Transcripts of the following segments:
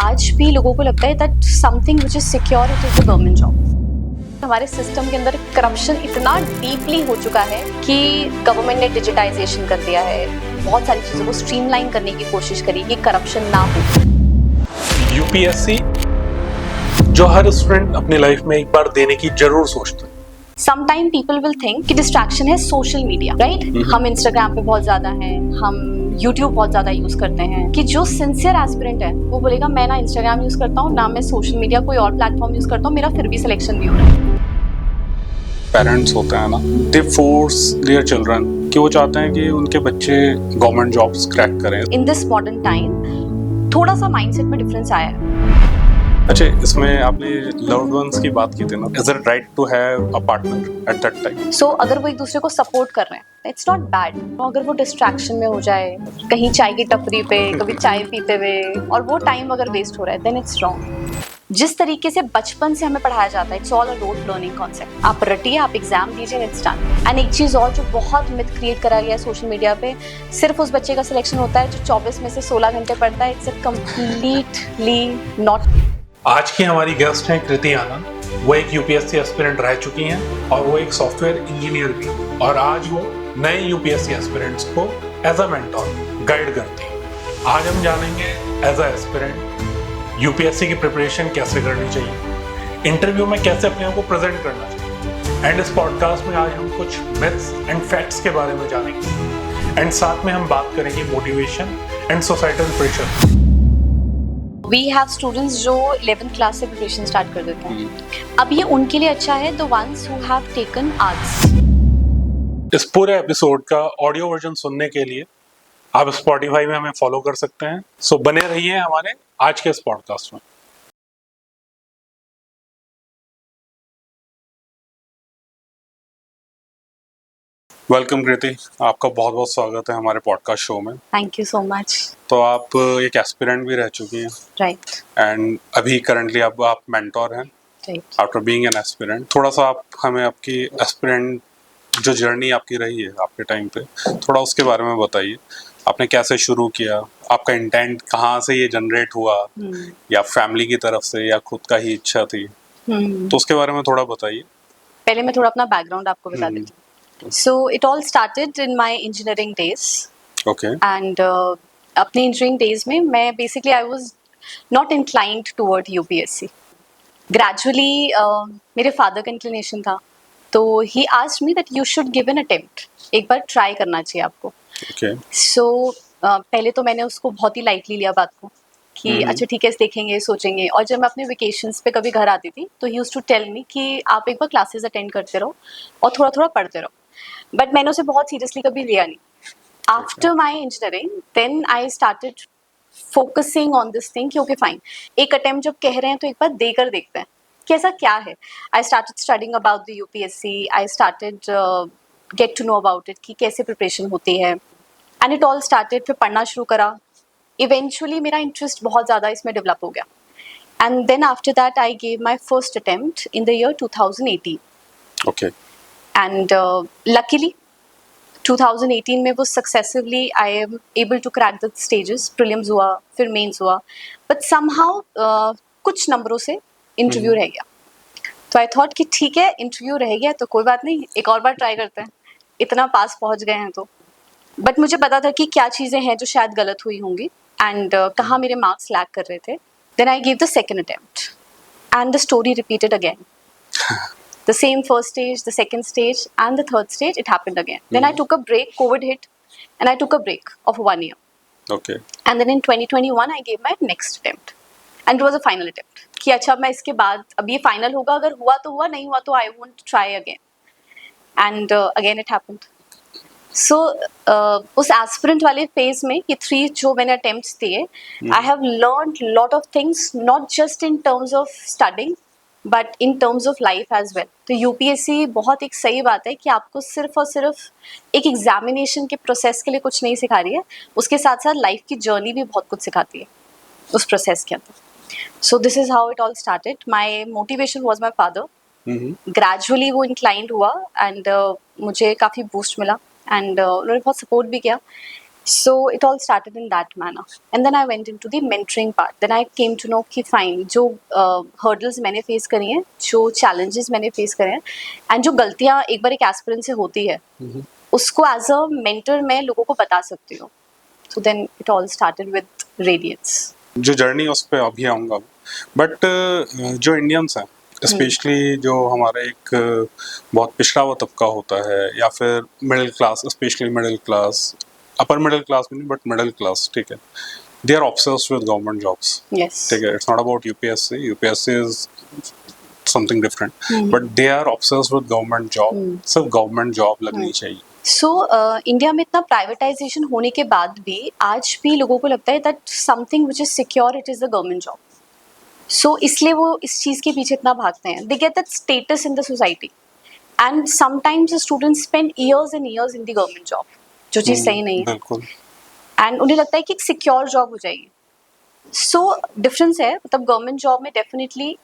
आज भी लोगों को लगता है that something which is secure it is the government job. हमारे सिस्टम के अंदर करप्शन इतना डीपली हो चुका है कि गवर्नमेंट ने डिजिटाइजेशन कर दिया है, बहुत सारी चीज़ों को स्ट्रीमलाइन करने की कोशिश करी कि करप्शन ना हो। यूपीएससी जो हर स्टूडेंट अपनी लाइफ में एक बार देने की जरूर सोचता है। समटाइम पीपल विल थिंक कि डिस्ट्रैक्शन है सोशल मीडिया, राइट? हम इंस्टाग्राम पे बहुत ज्यादा हैं, हम यूट्यूब बहुत ज्यादा यूज करते हैं। कि जो सिंसियर एस्पिरेंट है वो बोलेगा मैं ना इंस्टाग्राम यूज करता हूँ, ना मैं सोशल मीडिया कोई और प्लेटफॉर्म यूज करता हूँ, मेरा फिर भी सिलेक्शन नहीं हो रहा है। पेरेंट्स होते हैं ना, दे फोर्स देयर चिल्ड्रन कि वो चाहते हैं कि उनके बच्चे गवर्नमेंट जॉब्स क्रैक करें। इन दिस मॉडर्न टाइम थोड़ा सा माइंडसेट में डिफरेंस आया है। अच्छा, इसमें आपने लव्ड वंस की बात की थी ना, is it right to have a partner at that time? So अगर वो एक दूसरे को सपोर्ट कर रहे हैं इट्स नॉट बैड। अगर वो डिस्ट्रैक्शन में हो जाए, कहीं चाय की टपरी पे कभी चाय पीते हुए, और वो टाइम अगर वेस्ट हो रहा है देन इट्स रॉन्ग। जिस तरीके से बचपन से हमें पढ़ाया जाता है it's all a road learning concept. आप रटिए, आप एग्जाम दीजिए, इट्स डन। एंड एक चीज और जो बहुत मिथ क्रिएट करा गया है सोशल मीडिया पे, सिर्फ उस बच्चे का सिलेक्शन होता है जो 24 में से 16 घंटे पढ़ता है। It's a completely not. आज की हमारी गेस्ट हैं कृति आनंद। वो एक यूपीएससी एस्पिरेंट रह चुकी हैं और वो एक सॉफ्टवेयर इंजीनियर भी, और आज वो नए यूपीएससी एस्पिरेंट्स को एज अ मेंटोर गाइड करती हैं। आज हम जानेंगे एज अ एस्पिरेंट यूपीएससी की प्रिपरेशन कैसे करनी चाहिए, इंटरव्यू में कैसे अपने आप को प्रेजेंट करना चाहिए। एंड इस पॉडकास्ट में आज हम कुछ मिथ्स एंड फैक्ट्स के बारे में जानेंगे। एंड साथ में हम बात करेंगे motivation and societal pressure. We have students जो 11th क्लास से प्रिपरेशन स्टार्ट कर देते हैं। अब ये उनके लिए अच्छा है the ones who have taken arts. इस पूरे एपिसोड का ऑडियो वर्जन सुनने के लिए आप स्पॉटिफाई में हमें फॉलो कर सकते हैं। सो बने रहिए हमारे आज के इस पॉडकास्ट में। वेलकम कृति, आपका बहुत बहुत स्वागत है हमारे पॉडकास्ट शो में। Thank you so much. तो आप एक एस्पिरेंट भी रह चुकी हैं, राइट एंड अभी करंटली अब आप मेंटोर हैं right. After being an aspirant. थोड़ा सा आप हमें आपकी एस्पिरेंट जो जर्नी आपकी रही है आपके टाइम पे, थोड़ा उसके बारे में बताइए। आपने कैसे शुरू किया, आपका इंटेंट कहाँ से ये जनरेट हुआ, या फैमिली की तरफ से या खुद का ही इच्छा थी, तो उसके बारे में थोड़ा बताइए। पहले मैं थोड़ा अपना बैकग्राउंड आपको बता देती हूँ। So it all started in my engineering days. Okay. And अपने इंजीनियरिंग डेज में मैं basically I was not inclined toward UPSC. Gradually मेरे फादर का इंक्लिनेशन था, तो he asked me that you should give an attempt, एक बार try करना चाहिए आपको। ओके। सो पहले तो मैंने उसको बहुत ही लाइटली लिया बात को कि अच्छा ठीक है देखेंगे सोचेंगे। और जब मैं अपने वेकेशंस पे कभी घर आती थी तो ही यूज्ड टू टेल मी कि आप एक बार क्लासेस अटेंड करते रहो और थोड़ा थोड़ा पढ़ते रहो। बट मैंने उसे बहुत सीरियसली कभी लिया नहीं। After my engineering then I started focusing on this thing कि ओके फाइन, एक अटेम्प्ट जब कह रहे हैं तो एक बार देकर देखते हैं कि ऐसा क्या है। I started studying about the UPSC, I started get to know about it कि कैसे प्रिपरेशन होती है। एंड इट ऑल स्टार्टेड, फिर पढ़ना शुरू करा। इवेंचुअली मेरा इंटरेस्ट बहुत ज़्यादा इसमें डेवलप हो गया। And then after that I gave my first attempt in the year 2018। Okay. And luckily 2018 में वो successively I am able to crack the stages. Prelims हुआ, फिर मेंस हुआ, बट समहाउ कुछ नंबरों से इंटरव्यू रह गया। तो आई थॉट कि ठीक है इंटरव्यू रह गया तो कोई बात नहीं, एक और बार ट्राई करते हैं, इतना पास पहुंच गए हैं तो। बट मुझे पता था कि क्या चीज़ें हैं जो शायद गलत हुई होंगी एंड कहाँ मेरे मार्क्स लैक कर रहे थे। Then I give the second attempt and the story repeated again. The same first stage, the second stage, and the third stage, it happened again. Then I took a break, COVID hit, and I took a break of 1 year. Okay. And then in 2021, I gave my next attempt. And it was a final attempt. कि अच्छा मैं इसके बाद अब ये final होगा, अगर हुआ तो हुआ, नहीं हुआ तो I won't try again. And again it happened. So उस एस्पिरेंट वाले फेज में ये 3 जो मैंने अटेम्प्ट्स दिए, I have learned lot of things, not just in terms of studying, but in terms of life as well. तो UPSC बहुत एक सही बात है कि आपको सिर्फ और सिर्फ एक एग्जामिनेशन के प्रोसेस के लिए कुछ नहीं सिखा रही है, उसके साथ साथ लाइफ की जर्नी भी बहुत कुछ सिखाती है उस प्रोसेस के अंदर। सो this is how it all started. My motivation was my father. Gradually वो इंक्लाइंड हुआ एंड मुझे काफ़ी बूस्ट मिला एंड उन्होंने बहुत सपोर्ट भी किया। So it all started in that manner, and then I went into the mentoring part. Then I came to know कि fine जो hurdles मैंने face करी हैं, जो challenges मैंने face करे हैं, and जो गलतियाँ एक बार एक aspirant से होती है, उसको as a mentor मैं लोगों को बता सकती हूँ. So then it all started with Radiance. जो जर्नी उस पर अभी आऊँगा, बट जो इंडियंस हैं स्पेशली जो हमारा एक बहुत पिछड़ा हुआ तबका होता है या फिर middle class, specially middle class, upper middle class भी नहीं बट मिडिल क्लास, ठीक है, they are obsessed with government jobs. Yes. ठीक है, it's not about UPSC is something different, but they are obsessed with government job. सिर्फ government job लगनी चाहिए. So India में इतना प्राइवेटाइजेशन होने के बाद भी आज भी लोगों को लगता है that something which is secure it is the government job. So इसलिए वो इस चीज़ के पीछे इतना भागते हैं. They get that status in the society, and sometimes the students spend years and years in the government job, जो चीज़ सही नहीं है. बिल्कुल. एंड उन्हें लगता है कि एक सिक्योर जॉब हो जाएगी. सो डिफरेंस है, मतलब गवर्नमेंट जॉब में डेफिनेटली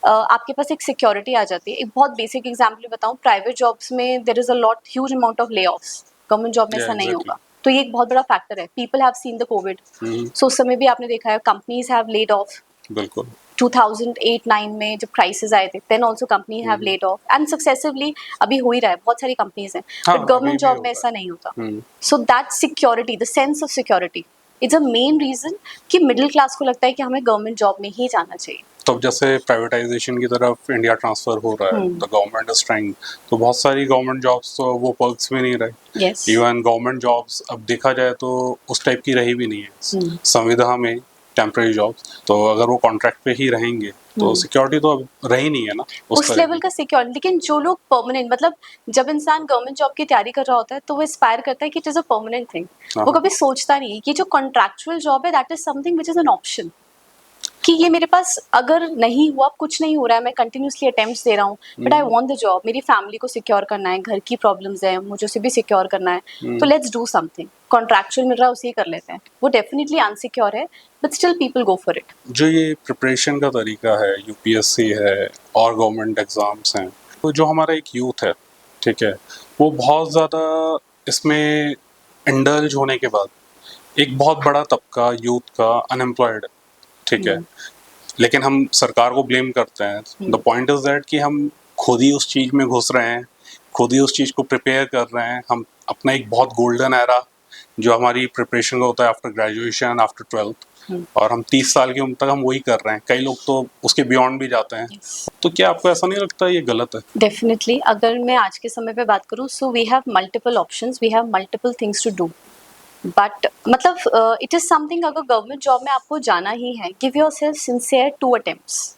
आपके पास एक सिक्योरिटी आ जाती है. एक बहुत बेसिक एग्जाम्पल बताऊं, प्राइवेट जॉब्स में there is a lot huge amount of layoffs. Government job में Yeah, ऐसा नहीं exactly. होगा. तो ये एक बहुत बड़ा फैक्टर है. People have seen the covid, so उस समय भी आपने देखा है कंपनीज हैव लेड ऑफ. बिल्कुल. 2008-9 में जब क्राइसिस आए थे, then also company have laid off, and successively अभी हो ही रहा है. बहुत सारी कंपनीज हैं, हाँ, बट गवर्नमेंट अभी भी जॉब हो में रहा ऐसा नहीं होता. Hmm. So that security, the sense of security, it's a main reason कि मिडिल क्लास को लगता है कि हमें गवर्नमेंट जॉब में ही जाना चाहिए. तो जैसे प्राइवेटाइजेशन की तरफ इंडिया ट्रांसफर हो रहा है, द गवर्नमेंट इज ट्राइंग, तो बहुत सारी गवर्नमेंट जॉब्स तो वो पर्क्स भी नहीं रहे. यस. इवन गवर्नमेंट जॉब्स अब देखा जाए तो उस टाइप की रही भी नहीं है. संविदा में टेम्पररी जॉब्स, तो अगर वो कॉन्ट्रैक्ट पे ही रहेंगे तो सिक्योरिटी तो अब रही नहीं है ना उस तरह लेवल की. का सिक्योरिटी. लेकिन जो लोग परमानेंट, मतलब जब इंसान गवर्नमेंट जॉब की तैयारी कर रहा होता है तो वो इंस्पायर करता है कि it is a permanent thing. वो कभी सोचता नहीं है कि जो कॉन्ट्रैक्चुअल जॉब है that is something which is an option, कि ये मेरे पास अगर नहीं हुआ, कुछ नहीं हो रहा है, मैं कंटिन्यूसली अटेम्प्ट्स दे रहा हूँ, but I want the job. मेरी फैमिली को सिक्योर करना है, घर की प्रॉब्लम्स है, मुझे उसे भी सिक्योर करना है, तो लेट्स डू समथिंग. कॉन्ट्रैक्चुअल मिल रहा है, उसे ही कर लेते हैं. वो डेफिनेटली अनसिक्योर है, but still people go for it. जो ये प्रिपरेशन का तरीका है, यूपीएससी है और गवर्नमेंट एग्जाम्स हैं, तो जो हमारा एक यूथ है, ठीक है, वो बहुत ज़्यादा इसमें इंडल्ज होने के बाद एक बहुत बड़ा तबका यूथ का अनएम्प्लॉयड है, ठीक है. लेकिन हम सरकार को ब्लेम करते हैं. द पॉइंट इज दैट कि हम खुद ही उस चीज़ में घुस रहे हैं, खुद ही उस चीज़ को प्रिपेयर कर रहे हैं. हम अपना एक बहुत गोल्डन एरा जो हमारी प्रिपरेशन का होता है आफ्टर ग्रेजुएशन, आफ्टर 12th, और हम 30 साल की उम्र तक हम वही कर रहे हैं. कई लोग तो उसके बियॉन्ड भी जाते हैं. तो क्या आपको ऐसा नहीं लगता ये गलत है? डेफिनेटली. अगर मैं आज के समय पे बात करूँ, so we have multiple options, we have multiple things to do. But मतलब इट इज़ समथिंग, अगर गवर्नमेंट जॉब में आपको जाना ही है, गिव योरसेल्फ सिंसियर 2 अटेम्प्ट्स.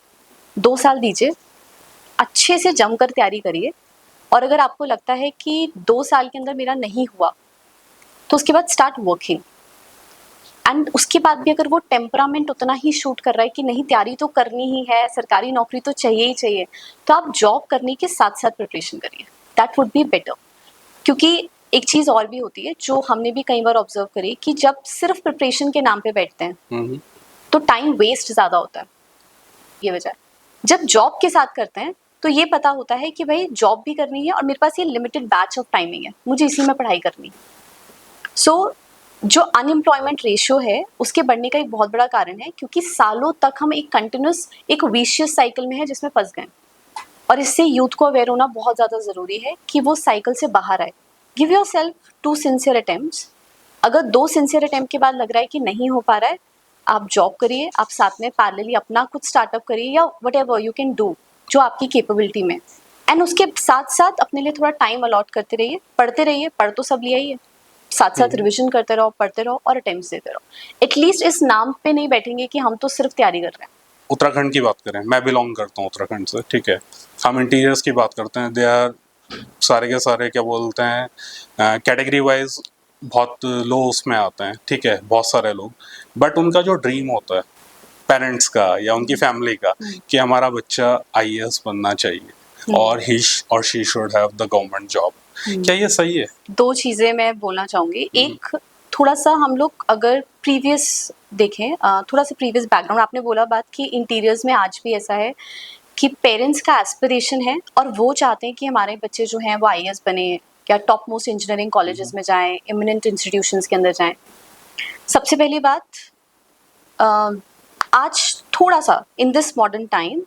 2 साल दीजिए, अच्छे से जमकर तैयारी करिए, और अगर आपको लगता है कि 2 साल के अंदर मेरा नहीं हुआ, तो उसके बाद स्टार्ट वर्किंग. एंड उसके बाद भी अगर वो टेम्परामेंट उतना ही शूट कर रहा है कि नहीं, तैयारी तो करनी ही है, सरकारी नौकरी तो चाहिए ही चाहिए, तो आप जॉब करने के साथ साथ प्रिपरेशन करिए. That would be better. क्योंकि एक चीज़ और भी होती है जो हमने भी कई बार ऑब्जर्व करी, कि जब सिर्फ प्रिपरेशन के नाम पे बैठते हैं तो टाइम वेस्ट ज़्यादा होता है. ये वजह है. जब जॉब के साथ करते हैं तो ये पता होता है कि भाई जॉब भी करनी है और मेरे पास ये लिमिटेड बैच ऑफ टाइमिंग है, मुझे इसी में पढ़ाई करनी. सो जो अनएम्प्लॉयमेंट रेशियो है उसके बढ़ने का एक बहुत बड़ा कारण है, क्योंकि सालों तक हम एक कंटिन्यूस, एक विशियस साइकिल में है जिसमें फंस गए. और इससे यूथ को अवेयर होना बहुत ज़्यादा ज़रूरी है कि वो साइकिल से बाहर आए. Give yourself 2 sincere attempts. अगर 2 सिंसियर अटेम्प्ट के बाद लग रहा है कि नहीं हो पा रहा है, आप जॉब करिए, आप साथ में पैरेलली अपना कुछ स्टार्टअप करिए, या व्हाटएवर यू कैन डू जो आपकी कैपेबिलिटी में. एंड उसके साथ साथ अपने लिए थोड़ा टाइम अलॉट करते रहिए, पढ़ते रहिए. पढ़ तो सब लिया ही है, साथ साथ रिविजन करते रहो, पढ़ते रहो और अटेम्प्ट्स देते रहो. एटलीस्ट इस नाम पे नहीं बैठेंगे कि हम तो सिर्फ तैयारी कर रहे हैं. उत्तराखंड की बात करें, मैं बिलोंग करता हूँ उत्तराखंड से, ठीक है. हम इंटीरियर्स की बात करते हैं, दे आर सारे के सारे क्या बोलते हैं, कैटेगरी वाइज बहुत लो उसमें आते हैं, ठीक है, बहुत सारे लोग. बट उनका जो ड्रीम होता है पेरेंट्स का या उनकी फैमिली का, कि हमारा बच्चा आईएएस बनना चाहिए और ही और she should have the government job. क्या ये सही है? 2 चीज़ें मैं बोलना चाहूँगी. एक, थोड़ा सा हम लोग अगर प्रीवियस देखें, थोड़ा सा प्रीवियस बैकग्राउंड. आपने बोला बात कि इंटीरियर्स में आज भी ऐसा है कि पेरेंट्स का एस्पिरेशन है और वो चाहते हैं कि हमारे बच्चे जो हैं वो आईएएस बने, क्या टॉप मोस्ट इंजीनियरिंग कॉलेजेस में जाएं, इमिनेंट इंस्टीट्यूशंस के अंदर जाएं। सबसे पहली बात, आज थोड़ा सा इन दिस मॉडर्न टाइम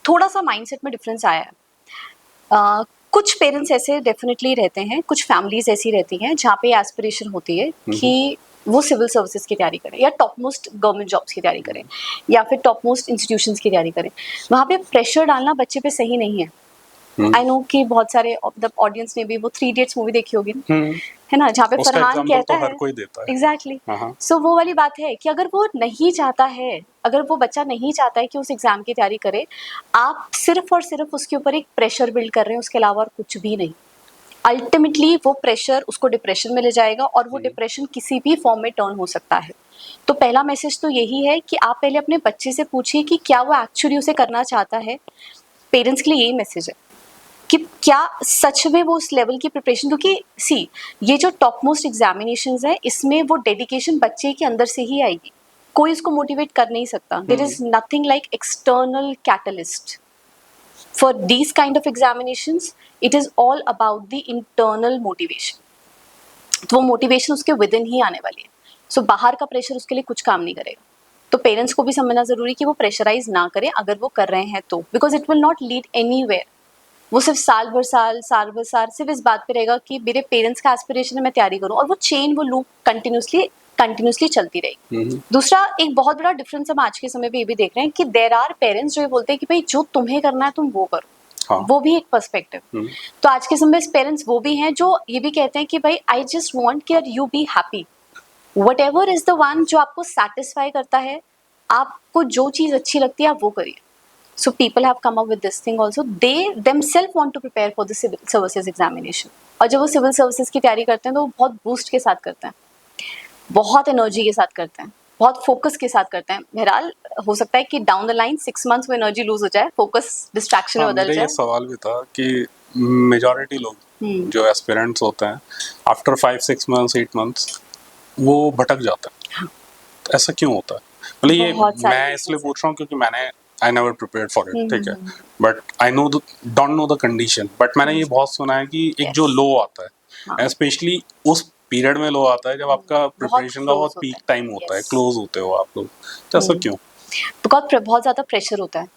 थोड़ा सा माइंडसेट में डिफरेंस आया है। कुछ पेरेंट्स ऐसे डेफिनेटली रहते हैं, कुछ फैमिलीज ऐसी रहती हैं जहाँ पे एस्पिरेशन होती है कि वो सिविल सर्विसेज की तैयारी करें या टॉप मोस्ट गवर्नमेंट जॉब्स की तैयारी करें या फिर टॉप मोस्ट इंस्टीट्यूशंस की तैयारी करें। वहाँ पे प्रेशर डालना बच्चे पे सही नहीं है। आई नो कि बहुत सारे ऑडियंस ने भी वो 3 Idiots मूवी देखी होगी ना, है ना, जहाँ पे उसका फरहान एग्जाम्पल कहता तो है हर कोई देता है। एग्जैक्टली। हाँ। सो वो वाली बात है कि अगर वो नहीं चाहता है, अगर वो बच्चा नहीं चाहता है कि उस एग्जाम की तैयारी करे, आप सिर्फ और सिर्फ उसके ऊपर एक प्रेशर बिल्ड कर रहे हैं, उसके अलावा और कुछ भी नहीं। अल्टीमेटली वो प्रेशर उसको डिप्रेशन में ले जाएगा और वो डिप्रेशन किसी भी फॉर्म में टर्न हो सकता है। तो पहला मैसेज तो यही है कि आप पहले अपने बच्चे से पूछिए कि क्या वो एक्चुअली उसे करना चाहता है। पेरेंट्स के लिए यही मैसेज है कि क्या सच में वो उस लेवल की प्रिपरेशन, क्योंकि सी ये जो टॉप मोस्ट एग्जामिनेशंस है इसमें वो डेडिकेशन बच्चे के अंदर से ही आएगी, कोई इसको मोटिवेट कर नहीं सकता। There is nothing like external catalyst for these kind of examinations. It is all about the internal motivation. तो वो मोटिवेशन उसके विद इन ही आने वाली है। सो बाहर का प्रेशर उसके लिए कुछ काम नहीं करेगा। तो पेरेंट्स को भी समझना जरूरी कि वो प्रेशराइज ना करें अगर वो कर रहे हैं तो, because it will not lead anywhere. वो सिर्फ साल भर साल सिर्फ इस बात पे रहेगा कि मेरे पेरेंट्स का एस्पिरेशन है मैं तैयारी करूं, और वो चेन, वो लूप कंटिन्यूसली चलती रहेगी। दूसरा एक बहुत बड़ा डिफरेंस हम आज के समय पे ये भी देख रहे हैं कि देयर आर पेरेंट्स जो ये बोलते हैं कि भाई जो तुम्हें करना है तुम वो करो। हाँ। वो भी एक पर्सपेक्टिव। तो आज के समय पेरेंट्स वो भी हैं जो ये भी कहते हैं कि भाई आई जस्ट वांट कि you be happy, whatever is the one जो आपको सेटिस्फाई करता है, आपको जो चीज अच्छी लगती है आप वो करिए। So people have come up with this thing also. They themselves want to prepare for the civil services examination. और जब वो सिविल सर्विसेज की तैयारी करते हैं तो वो बहुत बूस्ट के साथ करते हैं, बहुत एनर्जी के साथ करते हैं, बहुत फोकस के साथ करते हैं। बहरहाल हो सकता है कि डाउन द लाइन 6 months वो एनर्जी लूज हो जाए, फोकस डिस्ट्रैक्शन में बदल मेरा जाए। ये सवाल भी था कि मेजॉरिटी लोग जो एस्पिरेंट्स होते हैं आफ्टर 5-6 months 8 months वो भटक जाते हैं। तो ऐसा क्यों होता है? मतलब ये बहुत सारी मैं इसलिए पूछ रहा हूँ क्योंकि मैंने I never prepared for it, ठीक है, but I don't know the condition, but मैंने ये बहुत सुना है कि एक जो लो आता है, स्पेशली उस पीरियड में लो आता है जब आपका प्रिपरेशन का बहुत पीक टाइम होता है, क्लोज होते हो आप लोग, तो ऐसा क्यों? बहुत ज्यादा प्रेशर होता है।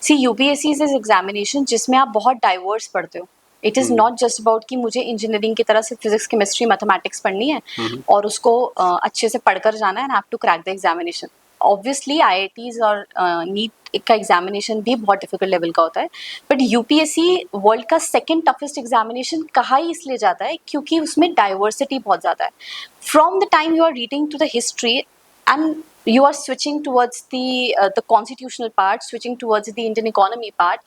सी यूपीएससी इज एग्जामिनेशन जिसमें आप बहुत डाइवर्स पढ़ते हो। It is not just about कि मुझे इंजीनियरिंग की तरह से फिजिक्स केमिस्ट्री मैथमेटिक्स पढ़नी है और उसको अच्छे से पढ़कर जाना है and have to crack the examination. Obviously IITs और नीट का एग्जामिनेशन भी बहुत डिफिकल्ट लेवल का होता है, बट यूपीएससी वर्ल्ड का सेकंड टफेस्ट एग्जामिनेशन कहा ही इसलिए जाता है क्योंकि उसमें डाइवर्सिटी बहुत ज़्यादा है। From the time you are reading to the history and you are switching towards the constitutional part, switching towards the Indian economy part,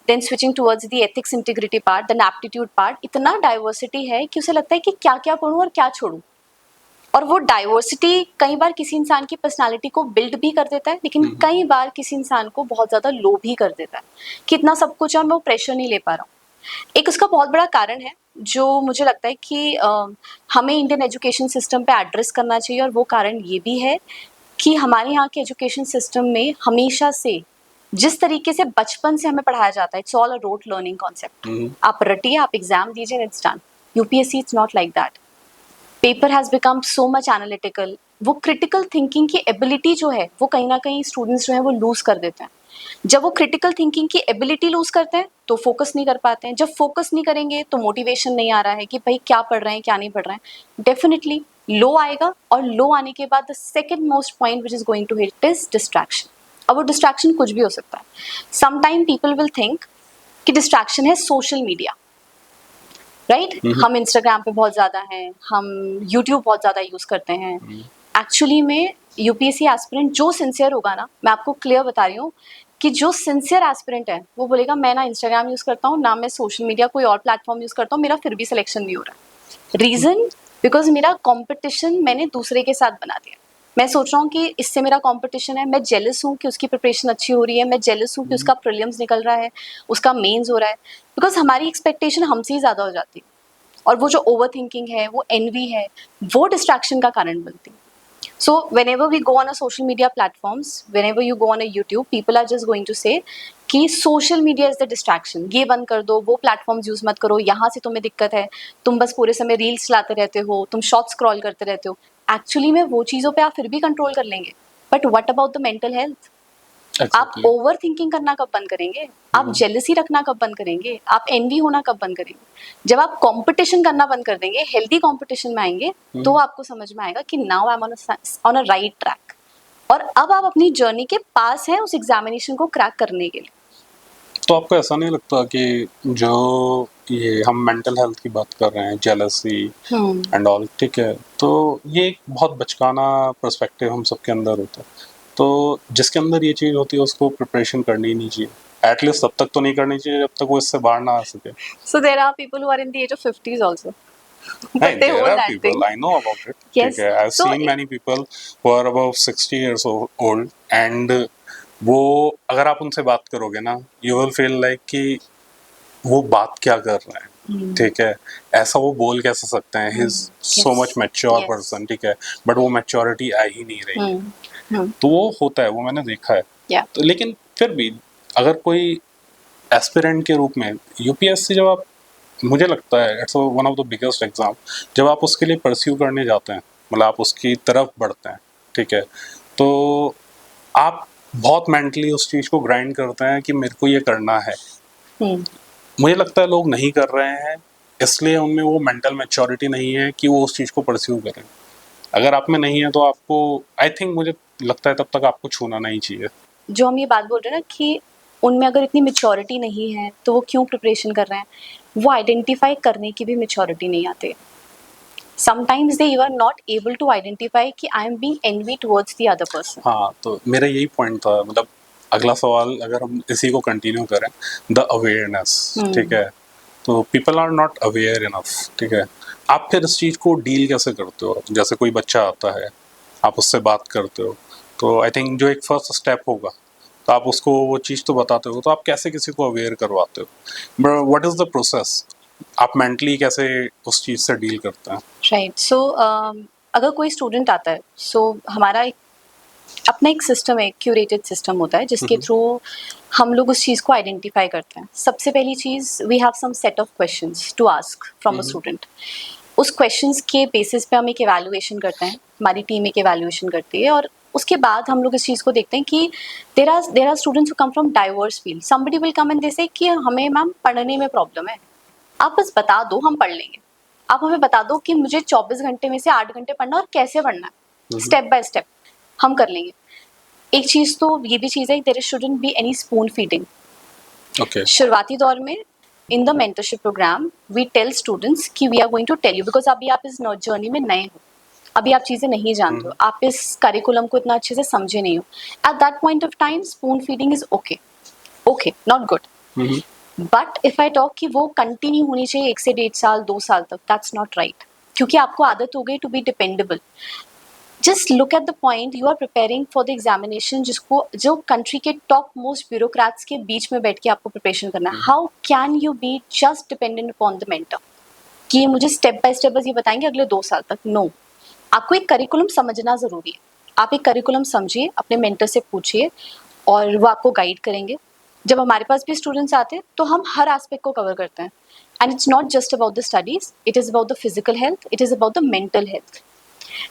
then switching towards the ethics integrity part, then aptitude part. इतना diversity है कि उसे लगता है कि क्या क्या पढ़ूं और क्या छोड़ूं, और वो डाइवर्सिटी कई बार किसी इंसान की पर्सनालिटी को बिल्ड भी कर देता है, लेकिन कई बार किसी इंसान को बहुत ज़्यादा लो भी कर देता है कि इतना सब कुछ है मैं वो प्रेशर नहीं ले पा रहा हूँ। एक उसका बहुत बड़ा कारण है जो मुझे लगता है कि हमें इंडियन एजुकेशन सिस्टम पे एड्रेस करना चाहिए, और वो कारण ये भी है कि हमारे यहाँ के एजुकेशन सिस्टम में हमेशा से जिस तरीके से बचपन से हमें पढ़ाया जाता है, it's all a rote learning concept. आप रटिए, आप एग्जाम दीजिए, it's done. UPSC it's not like that. Paper has become so much analytical. वो क्रिटिकल थिंकिंग की एबिलिटी जो है वो कहीं ना कहीं स्टूडेंट्स जो है वो लूज कर देते हैं। जब वो क्रिटिकल थिंकिंग की एबिलिटी लूज करते हैं तो फोकस नहीं कर पाते हैं। जब फोकस नहीं करेंगे तो मोटिवेशन नहीं आ रहा है कि भाई क्या पढ़ रहे हैं क्या नहीं पढ़ रहे हैं। डेफिनेटली लो आएगा, और लो आने के बाद the second most point which is going to hit is distraction. अब वो डिस्ट्रैक्शन कुछ भी हो सकता है। समटाइम पीपल विल थिंक कि डिस्ट्रैक्शन है सोशल मीडिया, राइट? हम इंस्टाग्राम पे बहुत ज़्यादा हैं, हम यूट्यूब बहुत ज़्यादा यूज़ करते हैं। एक्चुअली में यूपीएससी एस्पिरेंट जो सिंसियर होगा ना, मैं आपको क्लियर बता रही हूँ कि जो सिंसियर एस्पिरेंट है वो बोलेगा मैं ना इंस्टाग्राम यूज़ करता हूँ ना मैं सोशल मीडिया कोई और प्लेटफॉर्म यूज़ करता हूँ, मेरा फिर भी सिलेक्शन नहीं हो रहा। रीज़न बिकॉज मेरा कॉम्पिटिशन मैंने दूसरे के साथ बना दिया। मैं सोच रहा हूँ कि इससे मेरा कंपटीशन है, मैं जेलस हूँ कि उसकी प्रिपरेशन अच्छी हो रही है, मैं जेलस हूँ कि उसका प्रीलिम्स निकल रहा है, उसका मेंस हो रहा है, बिकॉज हमारी एक्सपेक्टेशन हमसे ही ज़्यादा हो जाती है। और वो जो ओवर थिंकिंग है, वो एनवी है, वो डिस्ट्रैक्शन का कारण बनती है। सो whenever we go on a social media platforms, whenever you go on a YouTube, people are just going to say कि social media is the distraction, ये बंद कर दो, वो प्लेटफॉर्म्स यूज मत करो, यहाँ से तुम्हें दिक्कत है, तुम बस पूरे समय रील्स चलाते रहते हो, तुम शॉर्ट स्क्रॉल करते रहते हो। एक्चुअली में वो चीज़ों पे आप फिर भी कंट्रोल कर लेंगे, but what about the mental health? आप Exactly. ओवर थिंकिंग करना कब बंद करेंगे? आप जेलसी रखना कब बंद करेंगे? आप एनवी होना कब बंद करेंगे? जब आप कंपटीशन करना बंद कर देंगे, हेल्दी कंपटीशन में आएंगे, तो आपको समझ में आएगा कि now I M on a right track, और अब आप अपनी जर्नी के पास हैं उस एग्जामिनेशन को क्रैक करने के लिए। तो आपको ऐसा नहीं लगता कि जो ये हम मेंटल हेल्थ की बात कर रहे हैं, जेलसी एंड ऑल, ठीक है, तो ये एक बहुत बचकाना पर्सपेक्टिव हम सबके अंदर होता है। तो जिसके अंदर ये चीज़ होती है उसको प्रिपरेशन करनी ही नहीं चाहिए, एटलीस्ट तब तक तो नहीं करनी चाहिए जब तक वो इससे बाहर ना आ सके। So there are people who are in the age of 50s also. Hey, But they there hold are that people, thing. I know about it. Yes. ठीक है, I've So seen many people who are above 60 years old and वो अगर आप उनसे बात करोगे ना, you will feel like कि वो बात क्या कर रहे हैं, ठीक है, ऐसा वो बोल कैसे सकते हैं, he is so Yes. much mature Yes. person, ठीक है, बट वो maturity आ ही नहीं रही। तो वो होता है, वो मैंने देखा है। Yeah. तो लेकिन फिर भी अगर कोई एस्पिरेंट के रूप में यूपीएससी, जब आप, मुझे लगता है it's one of the biggest exam, जब आप उसके लिए परस्यू करने जाते हैं, मतलब आप उसकी तरफ बढ़ते हैं, ठीक है, तो आप बहुत मेंटली उस चीज़ को ग्राइंड करते हैं कि मेरे को ये करना है। मुझे लगता है लोग नहीं कर रहे हैं इसलिए उनमें वो मेंटल मैच्योरिटी नहीं है कि वो उस चीज़ को परस्यू करें। अगर आप में नहीं है तो आपको, आई थिंक, मुझे लगता है तब तक आपको छूना नहीं चाहिए। जो हम ये बात बोल रहे हैं ना कि उनमें अगर इतनी मेच्योरिटी नहीं है तो वो क्यों प्रिपरेशन कर रहे हैं, वो आइडेंटिफाई करने की भी मेच्योरिटी नहीं आती। Sometimes they you are not able to identify कि I am being envy towards the other person. हाँ, तो मेरा यही पॉइंट था, मतलब अगला सवाल अगर हम इसी को कंटिन्यू करें, द अवेयरनेस, ठीक है, तो people are not aware enough, ठीक है, आप फिर इस चीज़ को डील कैसे करते हो? जैसे कोई बच्चा आता है, आप उससे बात करते हो, तो आई थिंक जो एक फर्स्ट स्टेप होगा, तो आप उसको वो चीज़ तो बताते हो, तो आप कैसे किसी को अवेयर करवाते हो? What is the process? आप मेंटली कैसे उस चीज़ से डील करते हैं? राइट, सो अगर कोई स्टूडेंट आता है, सो हमारा अपना एक सिस्टम है, क्यूरेटेड सिस्टम होता है जिसके थ्रू हम लोग उस चीज़ को आइडेंटिफाई करते हैं। सबसे पहली चीज़, we have some set of questions to ask from a student. उस क्वेश्चंस के बेसिस पे हम एक एवेल्युएशन करते हैं, हमारी टीम एक एवेल्युएशन करती है, और उसके बाद हम लोग इस चीज़ को देखते हैं कि there are students who come from diverse field. Somebody will come and they say कि हमें मैम पढ़ने में प्रॉब्लम है, आप बस बता दो हम पढ़ लेंगे। आप हमें बता दो कि मुझे 24 घंटे में से 8 घंटे पढ़ना और कैसे पढ़ना है, स्टेप बाय स्टेप हम कर लेंगे। एक चीज़ तो ये भी चीज़ है, there shouldn't be any spoon feeding. Okay, शुरुआती दौर में in the mentorship program we tell students कि we are going to tell you, because अभी आप इस जर्नी में नए हो, अभी आप चीज़ें नहीं जानते हो, आप इस करिकुलम को इतना अच्छे से समझे नहीं हो। At that point of time spoon feeding is okay, not good. But if I talk कि वो कंटिन्यू होनी चाहिए 1 से 1.5 साल 2 साल तक, दैट्स नॉट राइट, क्योंकि आपको आदत हो गई to be dependable. Just look at the point, you are preparing for the examination, जिसको जो कंट्री के टॉप मोस्ट ब्यूरोक्रेट्स के बीच में बैठ के आपको प्रिपरेशन करना है। How can you be just dependent upon the mentor कि ये मुझे स्टेप बाय स्टेप बस ये बताएंगे अगले 2 साल तक? नो, आपको एक करिकुलम समझना ज़रूरी है। आप एक करिकुलम समझिए, अपने मेंटर से पूछिए और वो आपको गाइड करेंगे। जब हमारे पास भी स्टूडेंट्स आते हैं तो हम हर एस्पेक्ट को कवर करते हैं, and it's not just about the studies, it is about the physical health, it is about the mental health.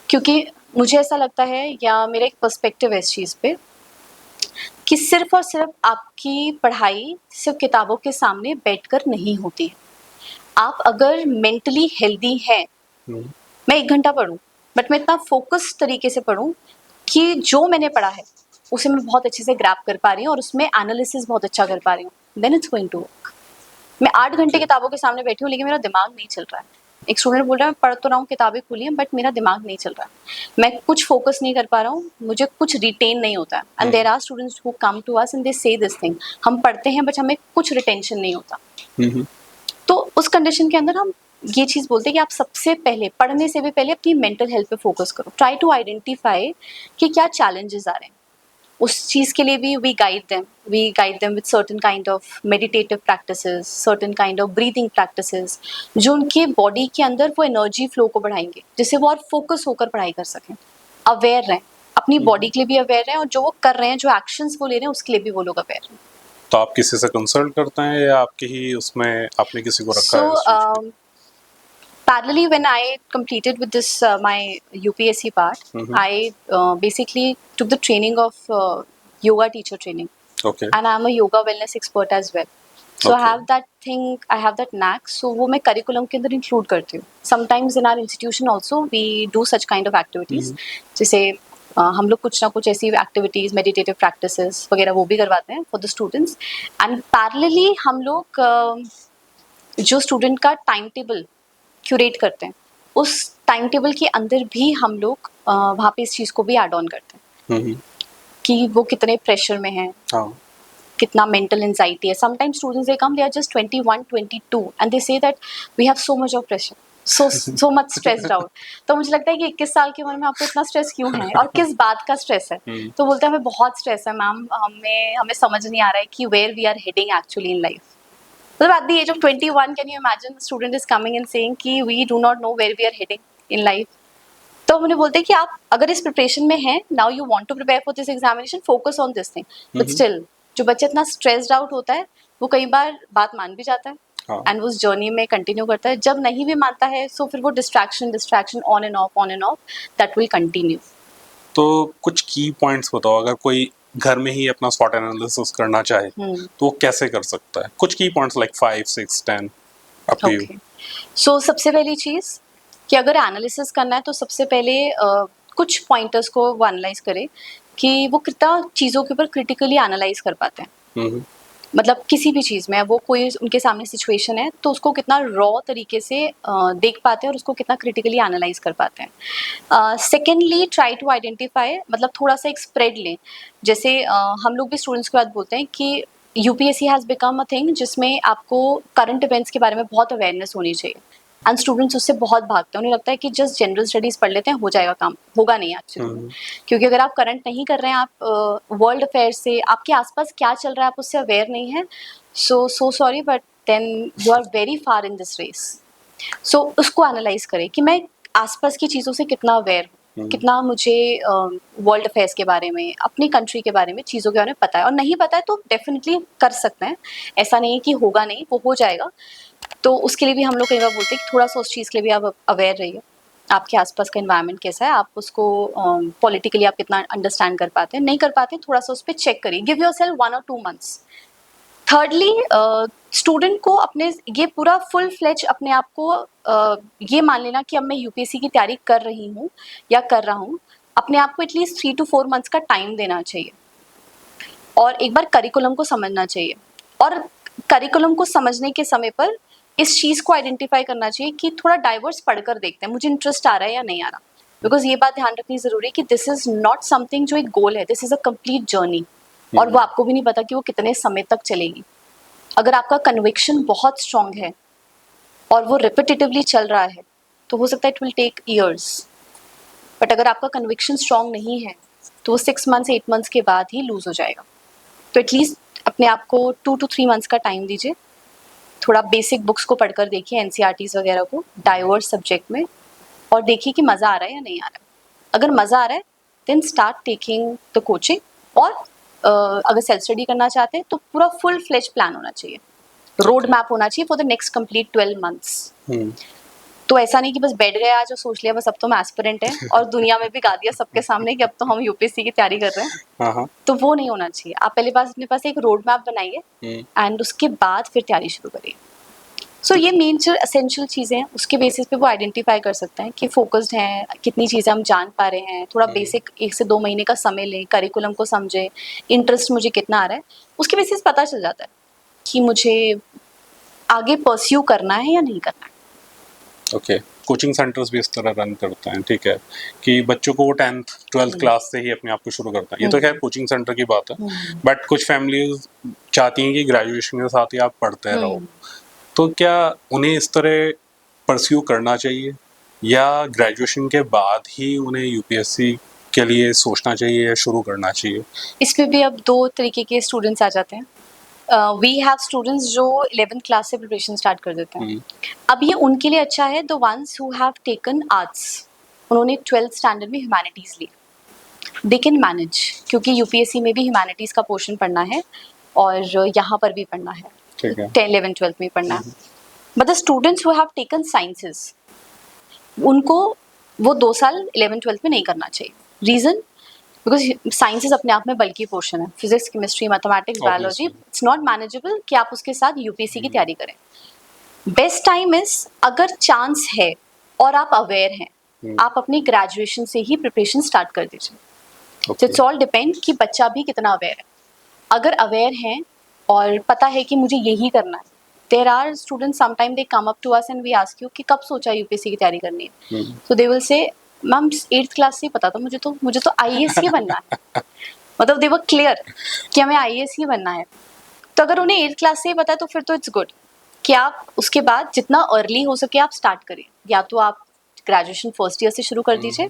क्योंकि मुझे ऐसा लगता है, या मेरा एक पर्सपेक्टिव है इस चीज़ पे, कि सिर्फ और सिर्फ आपकी पढ़ाई सिर्फ किताबों के सामने बैठकर नहीं होती है। आप अगर मेंटली हेल्दी हैं, मैं 1 घंटा पढूं, बट मैं इतना फोकस तरीके से पढूं कि जो मैंने पढ़ा है उसे मैं बहुत अच्छे से ग्रैप कर पा रही हूँ और उसमें एनालिसिस बहुत अच्छा कर पा रही हूँ, then it's going to work. मैं 8 घंटे किताबों के सामने बैठी हूँ लेकिन मेरा दिमाग नहीं चल रहा है। एक स्टूडेंट बोल रहा है मैं पढ़ तो रहा हूँ, किताबें खुली हैं, बट मेरा दिमाग नहीं चल रहा है, मैं कुछ फोकस नहीं कर पा रहा हूँ, मुझे कुछ रिटेन नहीं होता है। And there are students who come to us and they say this thing, हम पढ़ते हैं बट हमें कुछ रिटेंशन नहीं होता। तो उस कंडीशन के अंदर हम ये चीज़ बोलते हैं कि आप सबसे पहले, पढ़ने से भी पहले, अपनी मेंटल हेल्थ पे फोकस करो। ट्राई टू आइडेंटिफाई कि क्या चैलेंजेस आ रहे हैं। उस चीज़ के लिए भी we guide them with certain kind of meditative practices, certain kind of breathing practices, जो उनके बॉडी के अंदर वो एनर्जी फ्लो को बढ़ाएंगे, जिससे वो और फोकस होकर पढ़ाई कर सकें। अवेयर रहें, अपनी बॉडी के लिए भी अवेयर रहें, और जो वो कर रहे हैं, जो एक्शंस वो ले रहे हैं, उसके लिए भी वो लोग अवेयर रहें। तो आप किसी से कंसल्ट करते हैं या आपके ही उसमें आपने किसी को रखा है इस चीज़ के लिए? Parallelly, when I completed with this my UPSC part, I basically took the training of yoga teacher training, okay and I'm a yoga wellness expert as well. So I Okay. have that thing, I have that knack. So वो मैं curriculum के अंदर include करती हूँ. Sometimes in our institution also we do such kind of activities. जैसे हम लोग कुछ ना कुछ ऐसी activities, meditative practices वगैरह वो भी करवाते हैं for the students. And parallelly हम लोग जो student का time table क्यूरेट करते हैं, उस टाइम टेबल के अंदर भी हम लोग वहाँ पे इस चीज़ को भी ऐड ऑन करते हैं कि वो कितने प्रेशर में हैं, हाँ कितना मेंटल एंजाइटी है. Sometimes students they come, they are just 21 22 and they say that we have so much of pressure, so much stressed out. तो मुझे लगता है कि 21 साल की उम्र में आपको इतना स्ट्रेस क्यों है और किस बात का स्ट्रेस है. तो बोलते हैं हमें बहुत स्ट्रेस है मैम, हमें समझ नहीं आ रहा है कि where we are heading actually in life. मतलब at the age of 21, can you imagine a student is coming and saying कि we do not know where we are heading in life. तो हम उन्हें बोलते हैं कि आप अगर इस प्रिपरेशन में हैं, now you want to prepare for this examination, focus on this thing. But still, जो बच्चा इतना stressed out होता है, वो कई बार बात मान भी जाता है एंड उस जर्नी में कंटिन्यू करता है. जब नहीं भी मानता है, सो फिर वो distraction on end of that will continue. तो कुछ की पॉइंट्स बताओ, अगर कोई घर में ही अपना SWOT एनालिसिस करना चाहे तो वो कैसे कर सकता है? कुछ की points like 5 6 10 up to you. So सबसे पहली चीज़ कि अगर एनालिसिस करना है तो सबसे पहले कुछ पॉइंटर्स को वो एनालाइज करे कि वो कितना चीज़ों के ऊपर क्रिटिकली एनालाइज कर पाते हैं. मतलब किसी भी चीज़ में वो कोई उनके सामने सिचुएशन है तो उसको कितना रॉ तरीके से देख पाते हैं और उसको कितना क्रिटिकली एनालाइज कर पाते हैं. सेकेंडली, ट्राई टू आइडेंटिफाई, मतलब थोड़ा सा एक स्प्रेड लें. जैसे हम लोग भी स्टूडेंट्स के बाद बोलते हैं कि UPSC has become a thing जिसमें आपको करंट इवेंट्स के बारे में बहुत अवेयरनेस होनी चाहिए. एंड स्टूडेंट्स उससे बहुत भागते हैं. उन्हें लगता है कि जस्ट जनरल स्टडीज़ पढ़ लेते हैं, हो जाएगा काम. होगा नहीं एक्चुअली. क्योंकि अगर आप करंट नहीं कर रहे हैं, आप वर्ल्ड अफेयर से, आपके आसपास क्या चल रहा है आप उससे अवेयर नहीं हैं, so sorry but then you are very far in this race. So उसको एनालाइज करें कि मैं आसपास की चीज़ों से कितना अवेयर हूँ, कितना मुझे वर्ल्ड अफेयर्स के बारे में, अपनी कंट्री के बारे में, चीज़ों के बारे में पता है. और नहीं पता है तो डेफिनेटली कर सकते हैं, ऐसा नहीं है कि होगा नहीं, वो हो जाएगा. तो उसके लिए भी हम लोग कई बार बोलते हैं कि थोड़ा सा उस चीज़ के लिए भी आप अवेयर रहिए. आपके आसपास का एनवायरनमेंट कैसा है, आप उसको पॉलिटिकली आप कितना अंडरस्टैंड कर पाते हैं, नहीं कर पाते हैं, थोड़ा सा उस पर चेक करिए. Give your self 1 or 2 months. Thirdly, student को अपने ये पूरा फुल फ्लेज अपने आप को ये मान लेना कि अब मैं यूपीएससी की तैयारी कर रही हूँ या कर रहा हूँ. अपने आप को एटलीस्ट 3 to 4 months का टाइम देना चाहिए और एक बार करिकुलम को समझना चाहिए. और करिकुलम को समझने के समय पर इस चीज़ को आइडेंटिफाई करना चाहिए कि थोड़ा डाइवर्स पढ़कर देखते हैं, मुझे इंटरेस्ट आ रहा है या नहीं आ रहा. बिकॉज ये बात ध्यान रखनी ज़रूरी है कि दिस इज़ नॉट समथिंग जो एक गोल है, this is a complete journey. और वो आपको भी नहीं पता कि वो कितने समय तक चलेगी. अगर आपका कन्विक्शन बहुत स्ट्रांग है और वो रिपीटेटिवली चल रहा है तो हो सकता है it will take years. But अगर आपका कन्विक्शन स्ट्रांग नहीं है तो वो 6 months 8 months के बाद ही लूज़ हो जाएगा. तो एटलीस्ट अपने आप को 2 to 3 months का टाइम दीजिए. थोड़ा बेसिक बुक्स को पढ़कर देखिए, एनसीईआरटीज़ वगैरह को डाइवर्स सब्जेक्ट में, और देखिए कि मज़ा आ रहा है या नहीं आ रहा है. अगर मज़ा आ रहा है then start taking the coaching. और अगर सेल्फ स्टडी करना चाहते हैं तो पूरा फुल फ्लेज प्लान होना चाहिए, रोड मैप होना चाहिए for the next complete 12 months. तो ऐसा नहीं कि बस बैठ गए आज और सोच लिया बस अब तो हम एस्पिरेंट हैं और दुनिया में भी गा दिया सबके सामने कि अब तो हम यूपीएससी की तैयारी कर रहे हैं. तो वो नहीं होना चाहिए. आप पहले अपने पास एक रोड मैप बनाइए एंड उसके बाद फिर तैयारी शुरू करिए. सो ये मेन जो एसेंशियल चीज़ें हैं उसके बेसिस पे वो आइडेंटिफाई कर सकते हैं कि फोकस्ड हैं, कितनी चीज़ें हम जान पा रहे हैं. थोड़ा बेसिक 1 से 2 महीने का समय लें, करिकुलम को समझें, इंटरेस्ट मुझे कितना आ रहा है, उसके बेसिस पता चल जाता है कि मुझे आगे परस्यू करना है या नहीं करना है. ओके. कोचिंग सेंटर्स भी इस तरह रन करते हैं, ठीक है, कि बच्चों को वो 10th 12th क्लास से ही अपने आप को शुरू करता है. ये तो खैर कोचिंग सेंटर की बात है, बट कुछ फैमिलीज चाहती हैं कि ग्रेजुएशन के साथ ही आप पढ़ते रहो. तो क्या उन्हें इस तरह परस्यू करना चाहिए या ग्रेजुएशन के बाद ही उन्हें यूपीएससी के लिए सोचना चाहिए या शुरू करना चाहिए? इसमें भी अब 2 तरीके के स्टूडेंट्स आ जाते हैं. वी हैव स्टूडेंट्स जो 11th क्लास से प्रिपरेशन स्टार्ट कर देते हैं. अब ये उनके लिए अच्छा है, the ones who have taken arts, उन्होंने 12th स्टैंडर्ड में ह्यूमैनिटीज़ ली, दे कैन मैनेज, क्योंकि यूपीएससी में भी ह्यूमैनिटीज़ का पोर्शन पढ़ना है और यहाँ पर भी पढ़ना है, ठीक है 10, 11, 12 में पढ़ना है. But the students who have taken sciences, उनको वो 2 साल 11, 12 में नहीं करना चाहिए. रीजन, बिकॉज साइंसेस अपने आप में बल्कि पोर्शन है. Physics, chemistry, mathematics, biology, Obviously. It's not manageable कि आप उसके साथ यूपीएससी की तैयारी करें. बेस्ट टाइम इज, अगर चांस है और आप अवेयर हैं, आप अपनी ग्रेजुएशन से ही प्रिपरेशन स्टार्ट कर दीजिए. Okay. इट्स ऑल डिपेंड कि बच्चा भी कितना अवेयर है. अगर अवेयर हैं और पता है कि मुझे यही करना है, there are students sometime they come up to us and we ask you कि कब सोचा यूपीएससी की तैयारी करनी है, तो they will say ma'am 8th class से ही पता था मुझे तो आईएएस ही बनना है. मतलब दे वर क्लियर कि हमें आईएएस ही बनना है. तो अगर उन्हें 8th क्लास से ही पता है तो फिर तो इट्स गुड कि आप उसके बाद जितना अर्ली हो सके आप स्टार्ट करें. या तो आप ग्रेजुएशन फर्स्ट ईयर से शुरू कर दीजिए,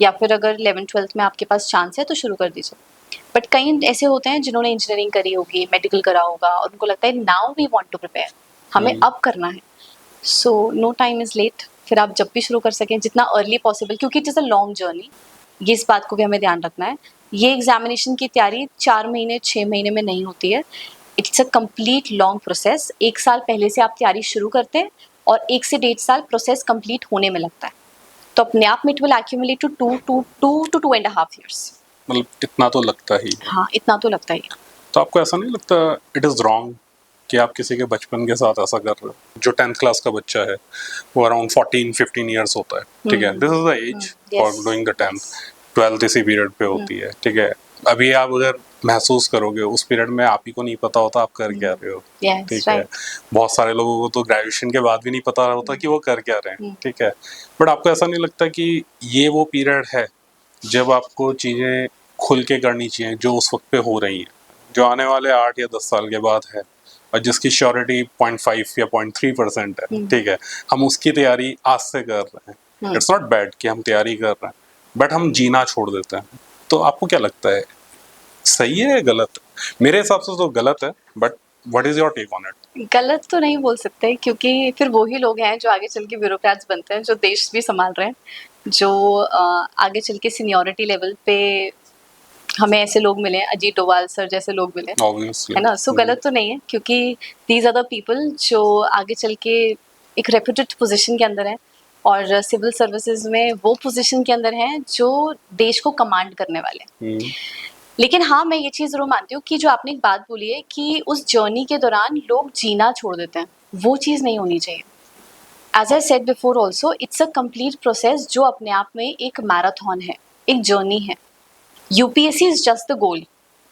या फिर अगर 11, 12 में आपके पास चांस है तो शुरू कर दीजिए. बट कई ऐसे होते हैं जिन्होंने इंजीनियरिंग करी होगी, मेडिकल करा होगा, और उनको लगता है now we want to prepare, हमें अब करना है. So no time is late. फिर आप जब भी शुरू कर सकें, जितना अर्ली पॉसिबल, क्योंकि it is a long journey. ये इस बात को भी हमें ध्यान रखना है. ये एग्जामिनेशन की तैयारी 4 महीने 6 महीने में नहीं होती है. It's a complete long process. 1 साल पहले से आप तैयारी शुरू करते हैं और 1 से 1.5 साल प्रोसेस कंप्लीट होने में लगता है. तो अपने आप में it will accumulate to 2 to 2.5 years. मतलब इतना तो लगता ही है. हाँ, इतना तो लगता ही है. तो आपको ऐसा नहीं लगता इट इज़ रॉन्ग कि आप किसी के बचपन के साथ ऐसा कर रहे हो? जो 10th क्लास का बच्चा है वो अराउंड 14-15 ईयर्स होता है, ठीक है, this is the age for yes. Doing the 10th. 12th इसी पीरियड पे होती है, ठीक है. अभी आप अगर महसूस करोगे उस पीरियड में आप ही को नहीं पता होता आप कर क्या रहे हो, Yes, ठीक है. right. बहुत सारे लोगों को तो ग्रेजुएशन के बाद भी नहीं पता होता कि वो कर क्या रहे हैं, ठीक है. बट आपको ऐसा नहीं लगता कि ये वो पीरियड है जब आपको चीज़ें खुल के करनी चाहिए जो उस वक्त पे हो रही हैं, जो आने वाले 8 या 10 साल के बाद है, और जिसकी श्योरिटी 0.5 या 0.3% है, ठीक है, हम उसकी तैयारी आज से कर रहे हैं. इट्स नॉट बैड कि हम तैयारी कर रहे हैं, बट हम जीना छोड़ देते हैं. तो आपको क्या लगता है, सही है या गलत है? मेरे हिसाब से तो गलत है, but what is your take on it? गलत तो नहीं बोल सकते, क्योंकि फिर वही लोग हैं जो आगे चल के ब्यूरोक्रेट्स बनते हैं, जो देश भी संभाल रहे हैं, जो आगे चल के सीनियरिटी लेवल पे हमें ऐसे लोग मिले, अजीत डोभाल सर जैसे लोग मिले, ऑब्वियसली है ना. सो गलत तो नहीं है, क्योंकि दीज आर द पीपल जो आगे चल के एक रेप्यूटेड पोजीशन के अंदर है, और सिविल सर्विसेज में वो पोजीशन के अंदर हैं जो देश को कमांड करने वाले हैं. लेकिन हाँ, मैं ये चीज़ ज़रूर मानती हूँ कि जो आपने एक बात बोली है कि उस जर्नी के दौरान लोग जीना छोड़ देते हैं, वो चीज़ नहीं होनी चाहिए. As I said before also, it's a complete process जो अपने आप में एक मैराथन है, एक जर्नी है. UPSC is just the goal,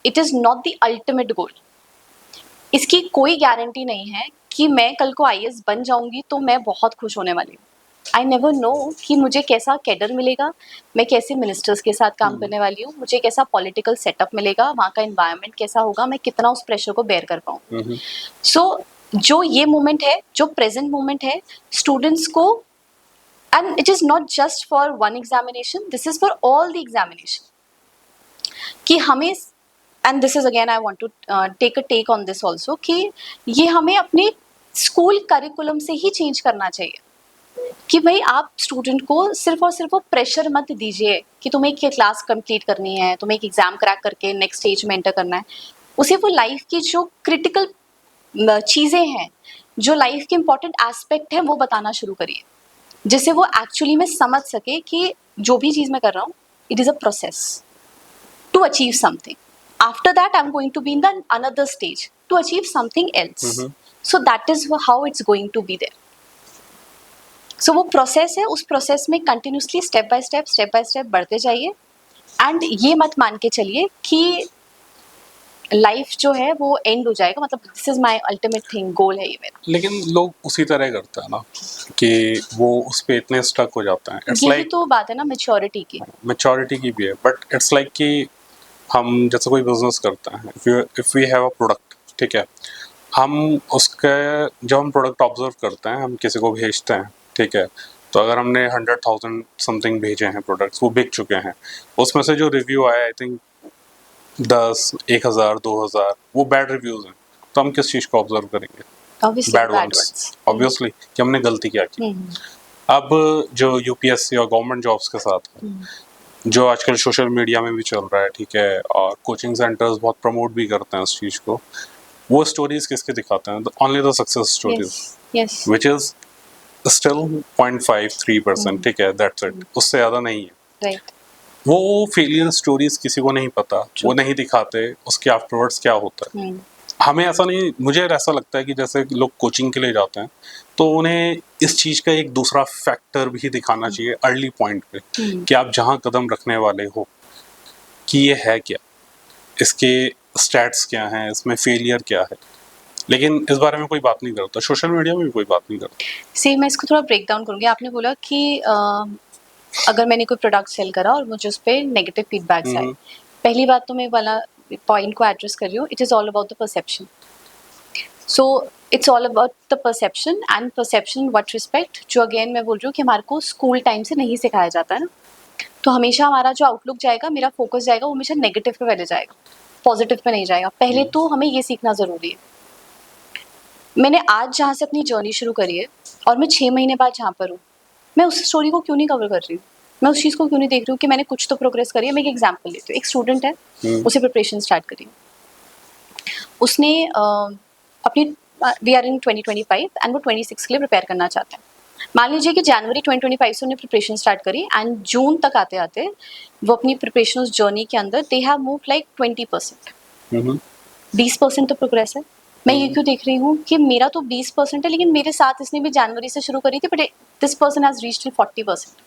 it is not the ultimate goal. इसकी कोई गारंटी नहीं है कि मैं कल को आईएएस बन जाऊंगी तो मैं बहुत खुश होने वाली हूँ. आई नेवर नो कि मुझे कैसा कैडर मिलेगा, मैं कैसे मिनिस्टर्स के साथ काम करने वाली हूँ, मुझे कैसा पॉलिटिकल सेटअप मिलेगा, वहाँ का एनवायरनमेंट कैसा होगा, मैं कितना उस प्रेशर को बेयर कर पाऊँ. सो जो ये मोमेंट है, जो प्रेजेंट मोमेंट है, स्टूडेंट्स को, and it is not just for one examination, this is for all the examination, कि हमें, and this is again I want to take on this also, कि ये हमें अपने स्कूल करिकुलम से ही चेंज करना चाहिए. कि भाई आप स्टूडेंट को सिर्फ और सिर्फ वो प्रेशर मत दीजिए कि तुम्हें एक क्लास कंप्लीट करनी है, तुम्हें एक एग्जाम क्रैक करके नेक्स्ट स्टेज में एंटर करना है. उसे वो लाइफ की जो क्रिटिकल चीज़ें हैं, जो लाइफ के इंपॉर्टेंट एस्पेक्ट हैं, वो बताना शुरू करिए, जिससे वो एक्चुअली में समझ सके कि जो भी चीज़ मैं कर रहा हूँ, it is a process to achieve something. After that, I'm going to be in the another stage to achieve something else. So that is how it's going to be there. So वो process है, उस process में continuously step by step बढ़ते जाइए. And ये मत मान के चलिए कि लाइफ जो है वो एंड हो जाएगा, मतलब this is my ultimate thing, goal है ये मेरा. लेकिन लोग उसी तरह करते हैं ना कि वो उस पे इतने स्टक हो जाते हैं. इट्स यही लाइक तो बात है ना मैच्योरिटी की. मैच्योरिटी की भी है, बट इट्स लाइक कि हम जैसे कोई बिजनेस करते हैं, if we have a product, ठीक है, हम उसके जब हम प्रोडक्ट ऑब्जर्व करते हैं, हम किसी को भेजते हैं, ठीक है, तो अगर हमने 100,000 समथिंग भेजे हैं प्रोडक्ट्स, वो बिक चुके हैं, उसमें से जो रिव्यू आया आई थिंक 10, 1000, 2000 वो बैड रिव्यूज हैं, तो हम किस चीज़ को ऑब्जर्व करेंगे? बैड वंस, ऑब्वियसली, कि हमने गलती क्या की. अब जो यूपीएससी और गवर्नमेंट जॉब्स के साथ है, जो आजकल सोशल मीडिया में भी चल रहा है, ठीक है, और कोचिंग सेंटर्स बहुत प्रमोट भी करते हैं इस चीज़ को, वो स्टोरीज किसके दिखाते हैं? Only the success stories, yes which is still 0.53%, ठीक है, दैट्स इट, उससे ज़्यादा नहीं है। राइट वो फेलियर स्टोरीज किसी को नहीं पता, वो नहीं दिखाते उसके आफ्टरवर्ड्स क्या होता है। हमें ऐसा नहीं, मुझे ऐसा लगता है कि जैसे लोग कोचिंग के लिए जाते हैं तो उन्हें इस चीज़ का एक दूसरा फैक्टर भी दिखाना चाहिए अर्ली पॉइंट पे, कि आप जहाँ कदम रखने वाले हो कि ये है क्या, इसके स्टैट्स क्या हैं, इसमें फेलियर क्या है, लेकिन इस बारे में कोई बात नहीं करता, सोशल मीडिया में भी कोई बात नहीं करता। सी मैं इसको थोड़ा ब्रेक डाउन करूँगी। आपने बोला कि अगर मैंने कोई प्रोडक्ट सेल करा और मुझे उस पर नेगेटिव फीडबैक्स आए, पहली बात तो मैं वाला पॉइंट को एड्रेस कर रही हूँ, it is all about the perception. So it's all about the perception and perception what respect, जो अगेन मैं बोल रही हूँ कि हमारे को स्कूल टाइम से नहीं सिखाया जाता है ना, तो हमेशा हमारा जो आउटलुक जाएगा, मेरा फोकस जाएगा, वो हमेशा नेगेटिव पे पहले जाएगा, पॉजिटिव पे नहीं जाएगा। पहले तो हमें ये सीखना ज़रूरी है। मैंने आज जहाँ से अपनी जर्नी शुरू करी है और मैं 6 महीने बाद जहाँ पर हूँ, मैं उस स्टोरी को क्यों नहीं कवर कर रही हूँ? मैं उस चीज़ को क्यों नहीं देख रही हूँ कि मैंने कुछ तो प्रोग्रेस करी है? मैं एक एग्जाम्पल लेती हूँ। एक स्टूडेंट है, उसे प्रिपरेशन स्टार्ट करी, उसने अपनी वी आर इन 2025 एंड वो 26 के लिए प्रिपेयर करना चाहते हैं। मान लीजिए कि जनवरी 2025 से उन्हें प्रिपरेशन स्टार्ट करी एंड जून तक आते आते वो अपनी प्रिपरेशन जर्नी के अंदर दे हैव मूव लाइक 20%, 20% तो प्रोग्रेस है। मैं ये क्यों देख रही हूँ कि मेरा तो 20% है, लेकिन मेरे साथ इसने भी जनवरी से शुरू करी थी, but this person has reached till 40%।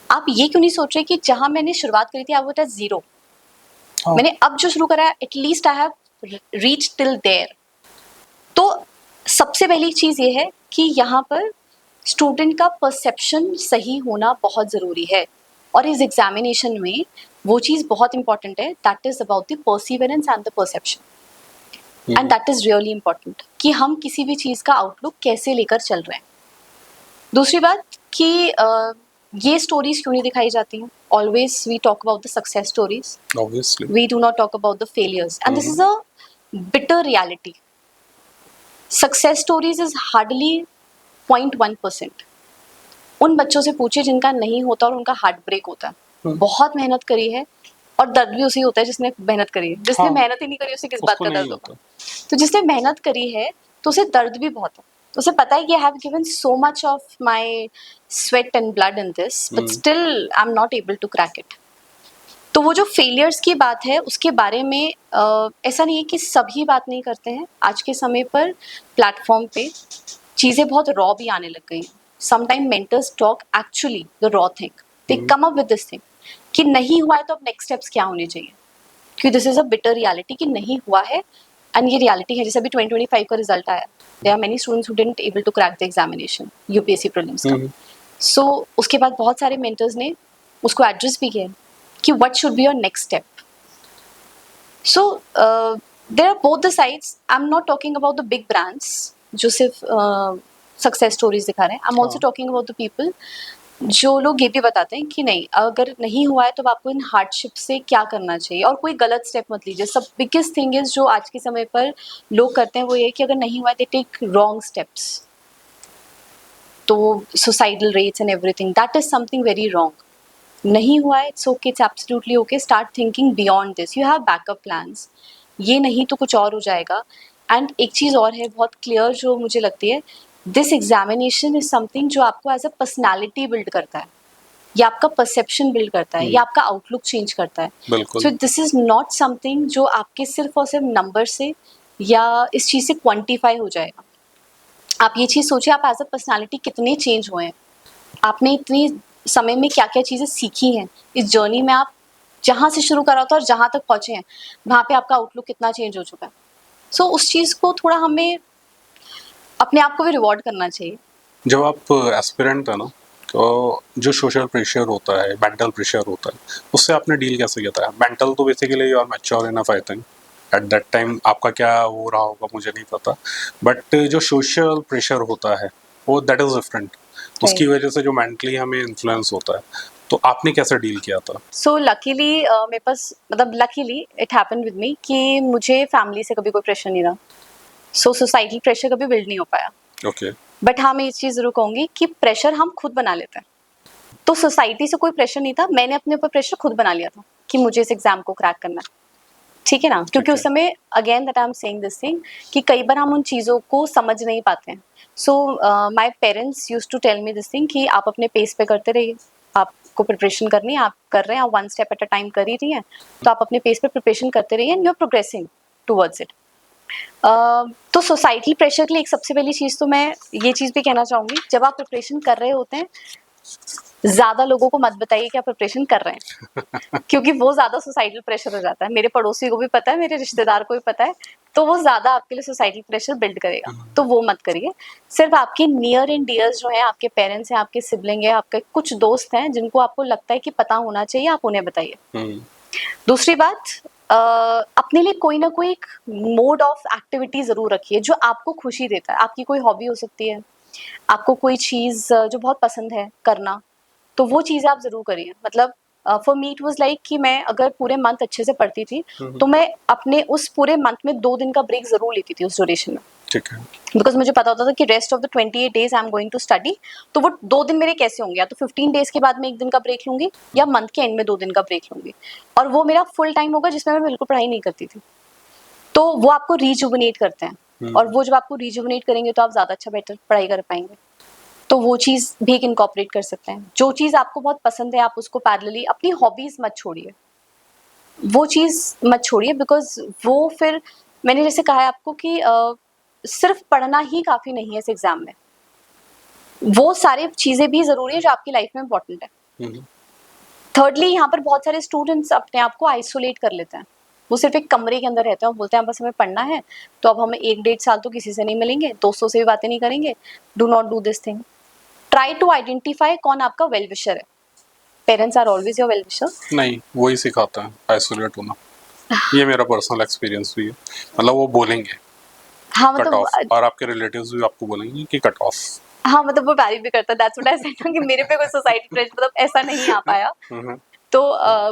आप ये क्यों नहीं सोच रहे कि जहां मैंने शुरुआत करी थी, आई वाज एट 0, मैंने अब जो शुरू करा है at least I have reach till there. तो सबसे पहली चीज ये है कि यहाँ पर स्टूडेंट का परसेप्शन सही होना बहुत ज़रूरी है, और इस एग्जामिनेशन में वो चीज़ बहुत इंपॉर्टेंट है, that is about the perseverance and the perception, and that is really important कि हम किसी भी चीज़ का आउटलुक कैसे लेकर चल रहे हैं। दूसरी बात कि ये स्टोरीज क्यों नहीं दिखाई जाती हैं? Always we talk about the success stories, Obviously. we do not talk about the failures, and this is a bitter reality. Success stories is hardly 0.1%. उन बच्चों से पूछे जिनका नहीं होता और उनका हार्ट ब्रेक होता है। बहुत मेहनत करी है और दर्द भी उसी होता है जिसने मेहनत करी है। जिसने मेहनत ही नहीं करी उसे किस बात का दर्द होगा? तो जिसने मेहनत करी है तो उसे दर्द भी बहुत है, उसे पता है कि I have given so much of my sweat and blood in this, but still I am not able to crack it. तो वो जो फेलियर्स की बात है उसके बारे में ऐसा नहीं है कि सभी बात नहीं करते हैं। आज के समय पर प्लेटफॉर्म पे चीज़ें बहुत रॉ भी आने लग गई हैं। Sometime mentors talk actually the raw thing, they come up with this thing कि नहीं हुआ है तो अब नेक्स्ट स्टेप्स क्या होने चाहिए, क्योंकि this is a bitter reality कि नहीं हुआ है, एंड ये रियलिटी है। जैसे अभी 2025 का रिजल्ट आया, there are many students who didn't able to crack the examination, UPSC prelims का। सो उसके बाद बहुत सारे मेंटर्स ने उसको एड्रेस भी किया कि what should be your next step. So there are both the sides. I am not talking about the big brands जो सिर्फ सक्सेस स्टोरीज दिखा रहे हैं। I am also talking about the people जो लोग ये भी बताते हैं कि नहीं, अगर नहीं हुआ है तो आपको इन हार्डशिप से क्या करना चाहिए और कोई गलत स्टेप मत लीजिए। सब बिगेस्ट थिंग इज जो आज के समय पर लोग करते हैं वो ये कि अगर नहीं हुआ है दे टेक रॉन्ग स्टेप्स, तो suicidal rates and everything, that is something very wrong. नहीं हुआ है, it's okay, it's absolutely okay. Start thinking beyond this, you have backup plans. ये नहीं तो कुछ और हो जाएगा। एंड एक चीज़ और है बहुत क्लियर जो मुझे लगती है, दिस एग्जामिनेशन इज समथिंग जो आपको एज अ पर्सनैलिटी बिल्ड करता है, या आपका परसेप्शन बिल्ड करता है, या आपका आउटलुक चेंज करता है। सो दिस इज नॉट समथिंग जो आपके सिर्फ और सिर्फ नंबर से या इस चीज़ से क्वान्टिफाई हो जाएगा। आप ये चीज़ सोचिए, आप एज अ पर्सनैलिटी कितने चेंज हुए हैं, आपने इतनी समय में क्या क्या चीज़ें सीखी हैं, इस जर्नी में आप जहाँ से शुरू करा था और जहाँ तक पहुँचे हैं वहाँ पे आपका आउटलुक कितना चेंज हो चुका है। सो उस चीज़ को थोड़ा हमें अपने आप को भी रिवॉर्ड करना चाहिए। जब आप एस्पिरेंट है ना, तो जो सोशल प्रेशर होता है, मेंटल प्रेशर होता है, उससे आपने डील कैसे किया था? मेंटल तो basically you are mature enough, I think at that time आपका क्या वो रहा होगा मुझे नहीं पता, बट जो सोशल प्रेशर होता है वो दैट इज डिफरेंट, उसकी वजह से जो मेंटली हमें इन्फ्लुएंस होता है, तो आपने कैसे डील किया था? सो लकीली मेरे पास, मतलब luckily it happened with me कि मुझे फैमिली से कभी कोई प्रेशर नहीं रहा। सो सोसाइटल प्रेशर कभी बिल्ड नहीं हो पाया। ओके। बट हाँ, मैं इस चीज़ ज़रूर कहूँगी कि प्रेशर हम खुद बना लेते हैं। तो सोसाइटी से कोई प्रेशर नहीं था, मैंने अपने ऊपर प्रेशर खुद बना लिया था कि मुझे इस एग्जाम को क्रैक करना है, ठीक है ना, क्योंकि उस समय again that I am saying this thing कि कई बार हम उन चीज़ों को समझ नहीं पाते हैं. So my parents used to tell me this thing कि आप अपने पेस पे करते रहिए, आपको प्रिपरेशन करनी है, आप कर रहे हैं, आप one step at a time कर ही रही हैं, तो आप अपने पेस पे प्रिपरेशन करते रहिए and you are progressing towards it. तो सोसाइटल प्रेशर के लिए एक सबसे पहली चीज़ तो मैं ये चीज़ भी कहना चाहूँगी, जब आप प्रिपरेशन कर रहे होते हैं ज़्यादा लोगों को मत बताइए कि आप प्रिपरेशन कर रहे हैं क्योंकि वो ज़्यादा सोसाइटल प्रेशर हो जाता है. मेरे पड़ोसी को भी पता है, मेरे रिश्तेदार को भी पता है, तो वो ज़्यादा आपके लिए सोसाइटल प्रेशर बिल्ड करेगा, तो वो मत करिए. सिर्फ आपके नियर एंड डियर्स जो हैं, आपके पेरेंट्स हैं, आपके सिबलिंग है, आपके कुछ दोस्त हैं जिनको आपको लगता है कि पता होना चाहिए, आप उन्हें बताइए. दूसरी बात, अपने लिए कोई ना कोई एक मोड ऑफ एक्टिविटी ज़रूर रखिए जो आपको खुशी देता है. आपकी कोई हॉबी हो सकती है, आपको कोई चीज़ जो बहुत पसंद है करना, तो वो चीज़ आप ज़रूर करिए. मतलब for me it was like कि मैं अगर पूरे मंथ अच्छे से पढ़ती थी तो मैं अपने उस पूरे मंथ में 2 दिन का ब्रेक ज़रूर लेती थी उस ड्यूरेशन में, ठीक है. बिकॉज मुझे पता होता था कि rest of the 28 days I am going to study, तो वो 2 दिन मेरे कैसे होंगे, या तो 15 डेज के बाद मैं 1 दिन का ब्रेक लूंगी या मंथ के एंड में 2 दिन का ब्रेक लूंगी, और वो मेरा फुल टाइम होगा जिसमें मैं बिल्कुल पढ़ाई नहीं करती थी. तो वो आपको रिजुविनेट करते हैं, और वो जब आपको रिजुविनेट करेंगे तो आप ज़्यादा अच्छा बेटर पढ़ाई कर पाएंगे. तो वो चीज़ भी एक इनकॉर्पोरेट कर सकते हैं. जो चीज़ आपको बहुत पसंद है आप उसको पैरेलली, अपनी हॉबीज़ मत छोड़िए, वो चीज़ मत छोड़िए, बिकॉज वो फिर मैंने जैसे कहा है आपको कि सिर्फ पढ़ना ही काफ़ी नहीं है इस एग्ज़ाम में, वो सारी चीज़ें भी ज़रूरी है जो आपकी लाइफ में इम्पोर्टेंट है. थर्डली, यहाँ पर बहुत सारे स्टूडेंट्स अपने आप को आइसोलेट कर लेते हैं. वो सिर्फ एक कमरे के अंदर रहते हैं और बोलते हैं बस हमें पढ़ना है, तो अब हमें 1-1.5 साल तो किसी से नहीं मिलेंगे, दोस्तों से भी बातें नहीं करेंगे. Do not do this thing. Try to identify कौन आपका वेल विशर है. Parents are always your well wisher. नहीं, वही सिखाता है आइसोलेट होना. ये मेरा पर्सनल एक्सपीरियंस भी है. मतलब वो बोलेंगे हाँ कट ऑफ, मतलब और आपके रिलेटिव्स भी आपको बोलेंगे कि कट ऑफ. हाँ मतलब वो वैरी भी करता है. दैट्स व्हाट आई सेड कि मेरे पे कोई सोसाइटी प्रेशर मतलब ऐसा नहीं आ पाया. तो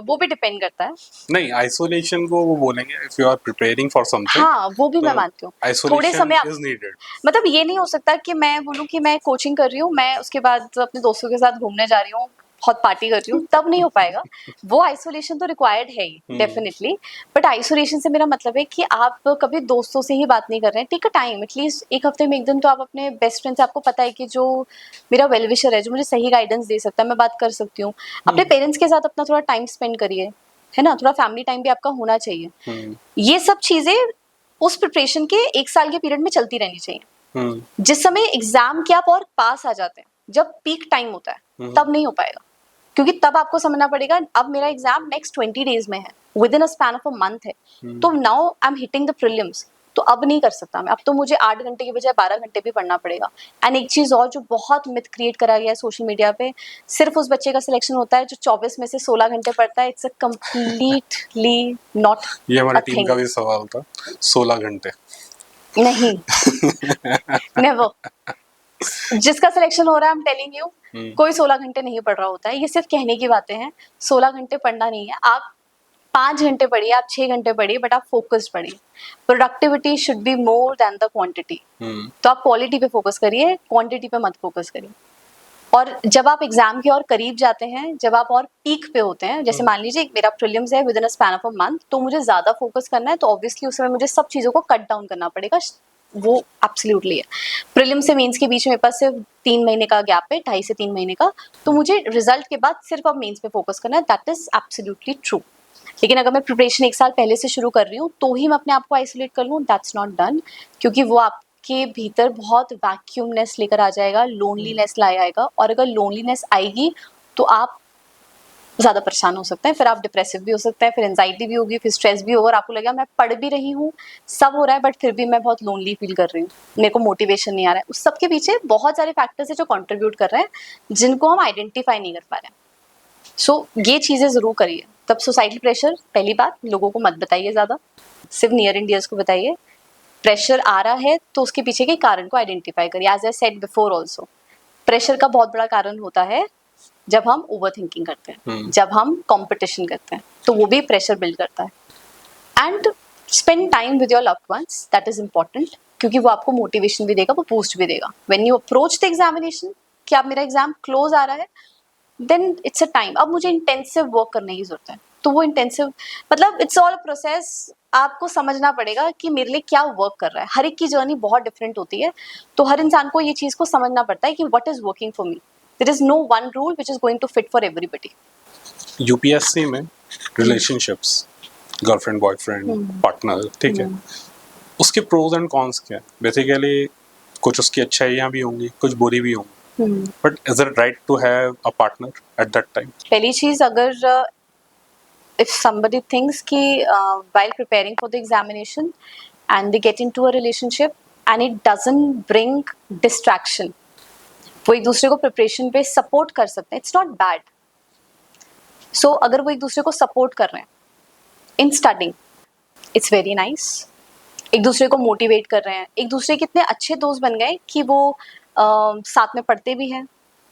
वो भी डिपेंड करता है. नहीं, आइसोलेशन को वो बोलेंगे if you are preparing for something. हाँ वो भी मैं मानती हूँ. थोड़े समय आइसोलेशन इज नीडेड. मतलब ये नहीं हो सकता कि मैं बोलूँ कि मैं कोचिंग कर रही हूँ, मैं उसके बाद अपने दोस्तों के साथ घूमने जा रही हूँ, बहुत पार्टी कर रही हूँ, तब नहीं हो पाएगा. वो आइसोलेशन तो रिक्वायर्ड है ही डेफिनेटली, बट आइसोलेशन से मेरा मतलब है कि आप कभी दोस्तों से ही बात नहीं कर रहे हैं. टेक अ टाइम, एटलीस्ट एक हफ्ते में 1 दिन तो आप अपने बेस्ट फ्रेंड से, आपको पता है कि जो मेरा वेल विशर है, जो मुझे सही गाइडेंस दे सकता है, मैं बात कर सकती हूँ. अपने पेरेंट्स के साथ अपना थोड़ा टाइम स्पेंड करिए, है ना, थोड़ा फैमिली टाइम भी आपका होना चाहिए. ये सब चीजें उस प्रिपरेशन के 1 साल के पीरियड में चलती रहनी चाहिए. जिस समय एग्जाम के आप और पास आ जाते हैं, जब पीक टाइम होता है, तब नहीं हो पाएगा, क्योंकि तब आपको समझना पड़ेगा अब मेरा एग्जाम नेक्स्ट 20 डेज में है, within a span of a month है. तो now I am hitting the prelims, तो अब नहीं कर सकता मैं, अब तो मुझे 8 घंटे की बजाय 12 घंटे भी पढ़ना पड़ेगा. एंड एक चीज और जो बहुत मिथ क्रिएट करा गया है सोशल मीडिया पे, सिर्फ उस बच्चे का सिलेक्शन होता है जो 24 में से 16 घंटे पढ़ता है. It's a completely not. ये हमारी टीम का भी सवाल था. 16 घंटे नहीं, नेवर. जिसका सिलेक्शन हो रहा है, आई एम टेलिंग यू, कोई 16 घंटे नहीं पढ़ रहा होता है. ये सिर्फ कहने की बातें हैं. 16 घंटे पढ़ना नहीं है. आप 5 घंटे पढ़िए, आप 6 घंटे पढ़िए, बट आप फोकस्ड पढ़िए. Productivity should be more than the quantity. तो आप क्वालिटी पे फोकस करिए, क्वांटिटी पे मत फोकस करिए. और जब आप एग्जाम के और करीब जाते हैं, जब आप और पीक पे होते हैं, जैसे मान लीजिए मेरा प्रीलिम्स है within a span of a month, तो मुझे ज्यादा फोकस करना है, तो ऑब्वियसली उस समय मुझे सब चीजों को कट डाउन करना पड़ेगा. वो एब्सोल्युटली है. प्रीलिम्स से मेंस के बीच में पास सिर्फ 3 महीने का गैप है, 2.5 से 3 महीने का, तो मुझे रिजल्ट के बाद सिर्फ अब मेंस पे फोकस करना है. That is absolutely true. लेकिन अगर मैं प्रिपरेशन 1 साल पहले से शुरू कर रही हूँ तो ही मैं अपने आप को आइसोलेट कर लूँ, दैट्स नॉट डन. क्योंकि वो आपके भीतर बहुत वैक्यूमनेस लेकर आ जाएगा, लोनलीनेस ला आएगा, और अगर लोनलीनेस आएगी तो आप ज़्यादा परेशान हो सकते हैं. फिर आप डिप्रेसिव भी हो सकते हैं, फिर एंजाइटी भी होगी, फिर स्ट्रेस भी होगा, और आपको लगेगा मैं पढ़ भी रही हूँ, सब हो रहा है, बट फिर भी मैं बहुत लोनली फील कर रही हूँ, मेरे को मोटिवेशन नहीं आ रहा है. उस सब के पीछे बहुत सारे फैक्टर्स है जो कंट्रीब्यूट कर रहे हैं, जिनको हम आइडेंटिफाई नहीं कर पा रहे हैं. सो ये चीज़ें ज़रूर करिए. तब सोसाइटल प्रेशर, पहली बात, लोगों को मत बताइए ज़्यादा, सिर्फ नियर इंडियर्स को बताइए. प्रेशर आ रहा है तो उसके पीछे के कारण को आइडेंटिफाई करिए. As I said before also, pressure का बहुत बड़ा कारण होता है जब हम ओवर थिंकिंग करते हैं, जब हम कंपटीशन करते हैं, तो वो भी प्रेशर बिल्ड करता है. And spend time with your loved ones, that is important, क्योंकि वो आपको मोटिवेशन भी देगा, वो बूस्ट भी देगा. When you approach the examination कि अब मेरा एग्जाम क्लोज आ रहा है, देन इट्स अ टाइम, अब मुझे इंटेंसिव वर्क करने की जरूरत है, तो वो इंटेंसिव मतलब इट्स ऑल प्रोसेस, आपको समझना पड़ेगा कि मेरे लिए क्या वर्क कर रहा है। हर एक की जर्नी बहुत डिफरेंट होती है, तो हर इंसान को ये चीज़ को समझना पड़ता है कि what is working for me. There is no one rule which is going to fit for everybody. UPSC में रिलेशनशिप्स, गर्लफ्रेंड बॉयफ्रेंड पार्टनर, ठीक है, उसके प्रोज एंड कॉन्स क्या है? बेसिकली कुछ उसकी अच्छाइयाँ भी होंगी, कुछ बुरी भी होंगी, but is it right to have a partner at that time? पहली चीज, अगर if somebody thinks कि while preparing for the examination and they get into a relationship and it doesn't bring distraction, वो एक दूसरे को प्रिपरेशन पे support कर सकते हैं, इट्स नॉट बैड। सो अगर वो एक दूसरे को सपोर्ट कर रहे हैं इन स्टडिंग, इट्स वेरी नाइस। एक दूसरे को मोटिवेट कर रहे हैं, एक दूसरे के इतने अच्छे दोस्त बन गए कि वो साथ में पढ़ते भी हैं,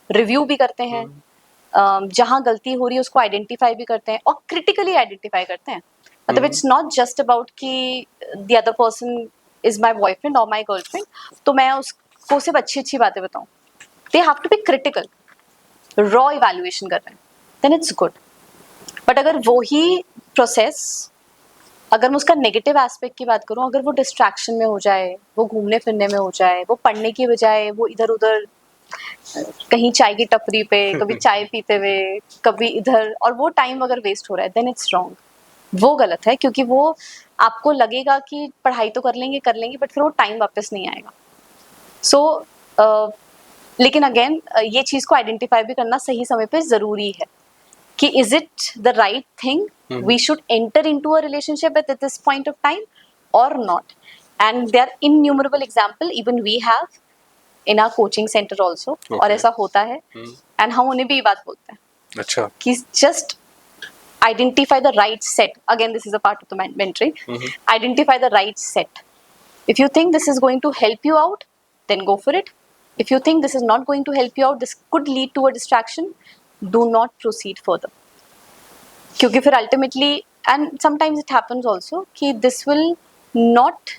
रिव्यू भी करते हैं, जहाँ गलती हो रही है उसको आइडेंटिफाई भी करते हैं और क्रिटिकली आइडेंटिफाई करते हैं। मतलब इट्स नॉट जस्ट अबाउट कि the other person is my boyfriend और माई गर्लफ्रेंड, तो मैं उसको सिर्फ अच्छी अच्छी बातें बताऊं। They have to be critical, raw evaluation कर रहे हैं, देन इट्स गुड। बट अगर वो ही प्रोसेस, अगर मैं उसका नेगेटिव एस्पेक्ट की बात करूं, अगर वो डिस्ट्रैक्शन में हो जाए, वो घूमने फिरने में हो जाए, वो पढ़ने की बजाय वो इधर उधर कहीं चाय की टपरी पे, कभी चाय पीते हुए, कभी इधर, और वो टाइम अगर वेस्ट हो रहा है, देन इट्स रॉन्ग। वो गलत है, क्योंकि वो आपको लगेगा कि पढ़ाई तो कर लेंगे बट फिर वो टाइम वापस नहीं आएगा। सो लेकिन अगेन ये चीज़ को आइडेंटिफाई भी करना सही समय पे ज़रूरी है कि is it the right thing, we should enter into a relationship at this point of time और not. And there are innumerable example, even we have in our coaching centre also, और ऐसा होता है। एंड हम उन्हें भी ये बात बोलते हैं, अच्छा, कि just identify the right set. Again, this is a part of the mentoring. Identify the right set. If you think this is going to help you out, then go for it. If you think this is not going to help you out, this could lead to a distraction, do not proceed further. क्योंकि फिर ultimately, and sometimes it happens also, कि this will not,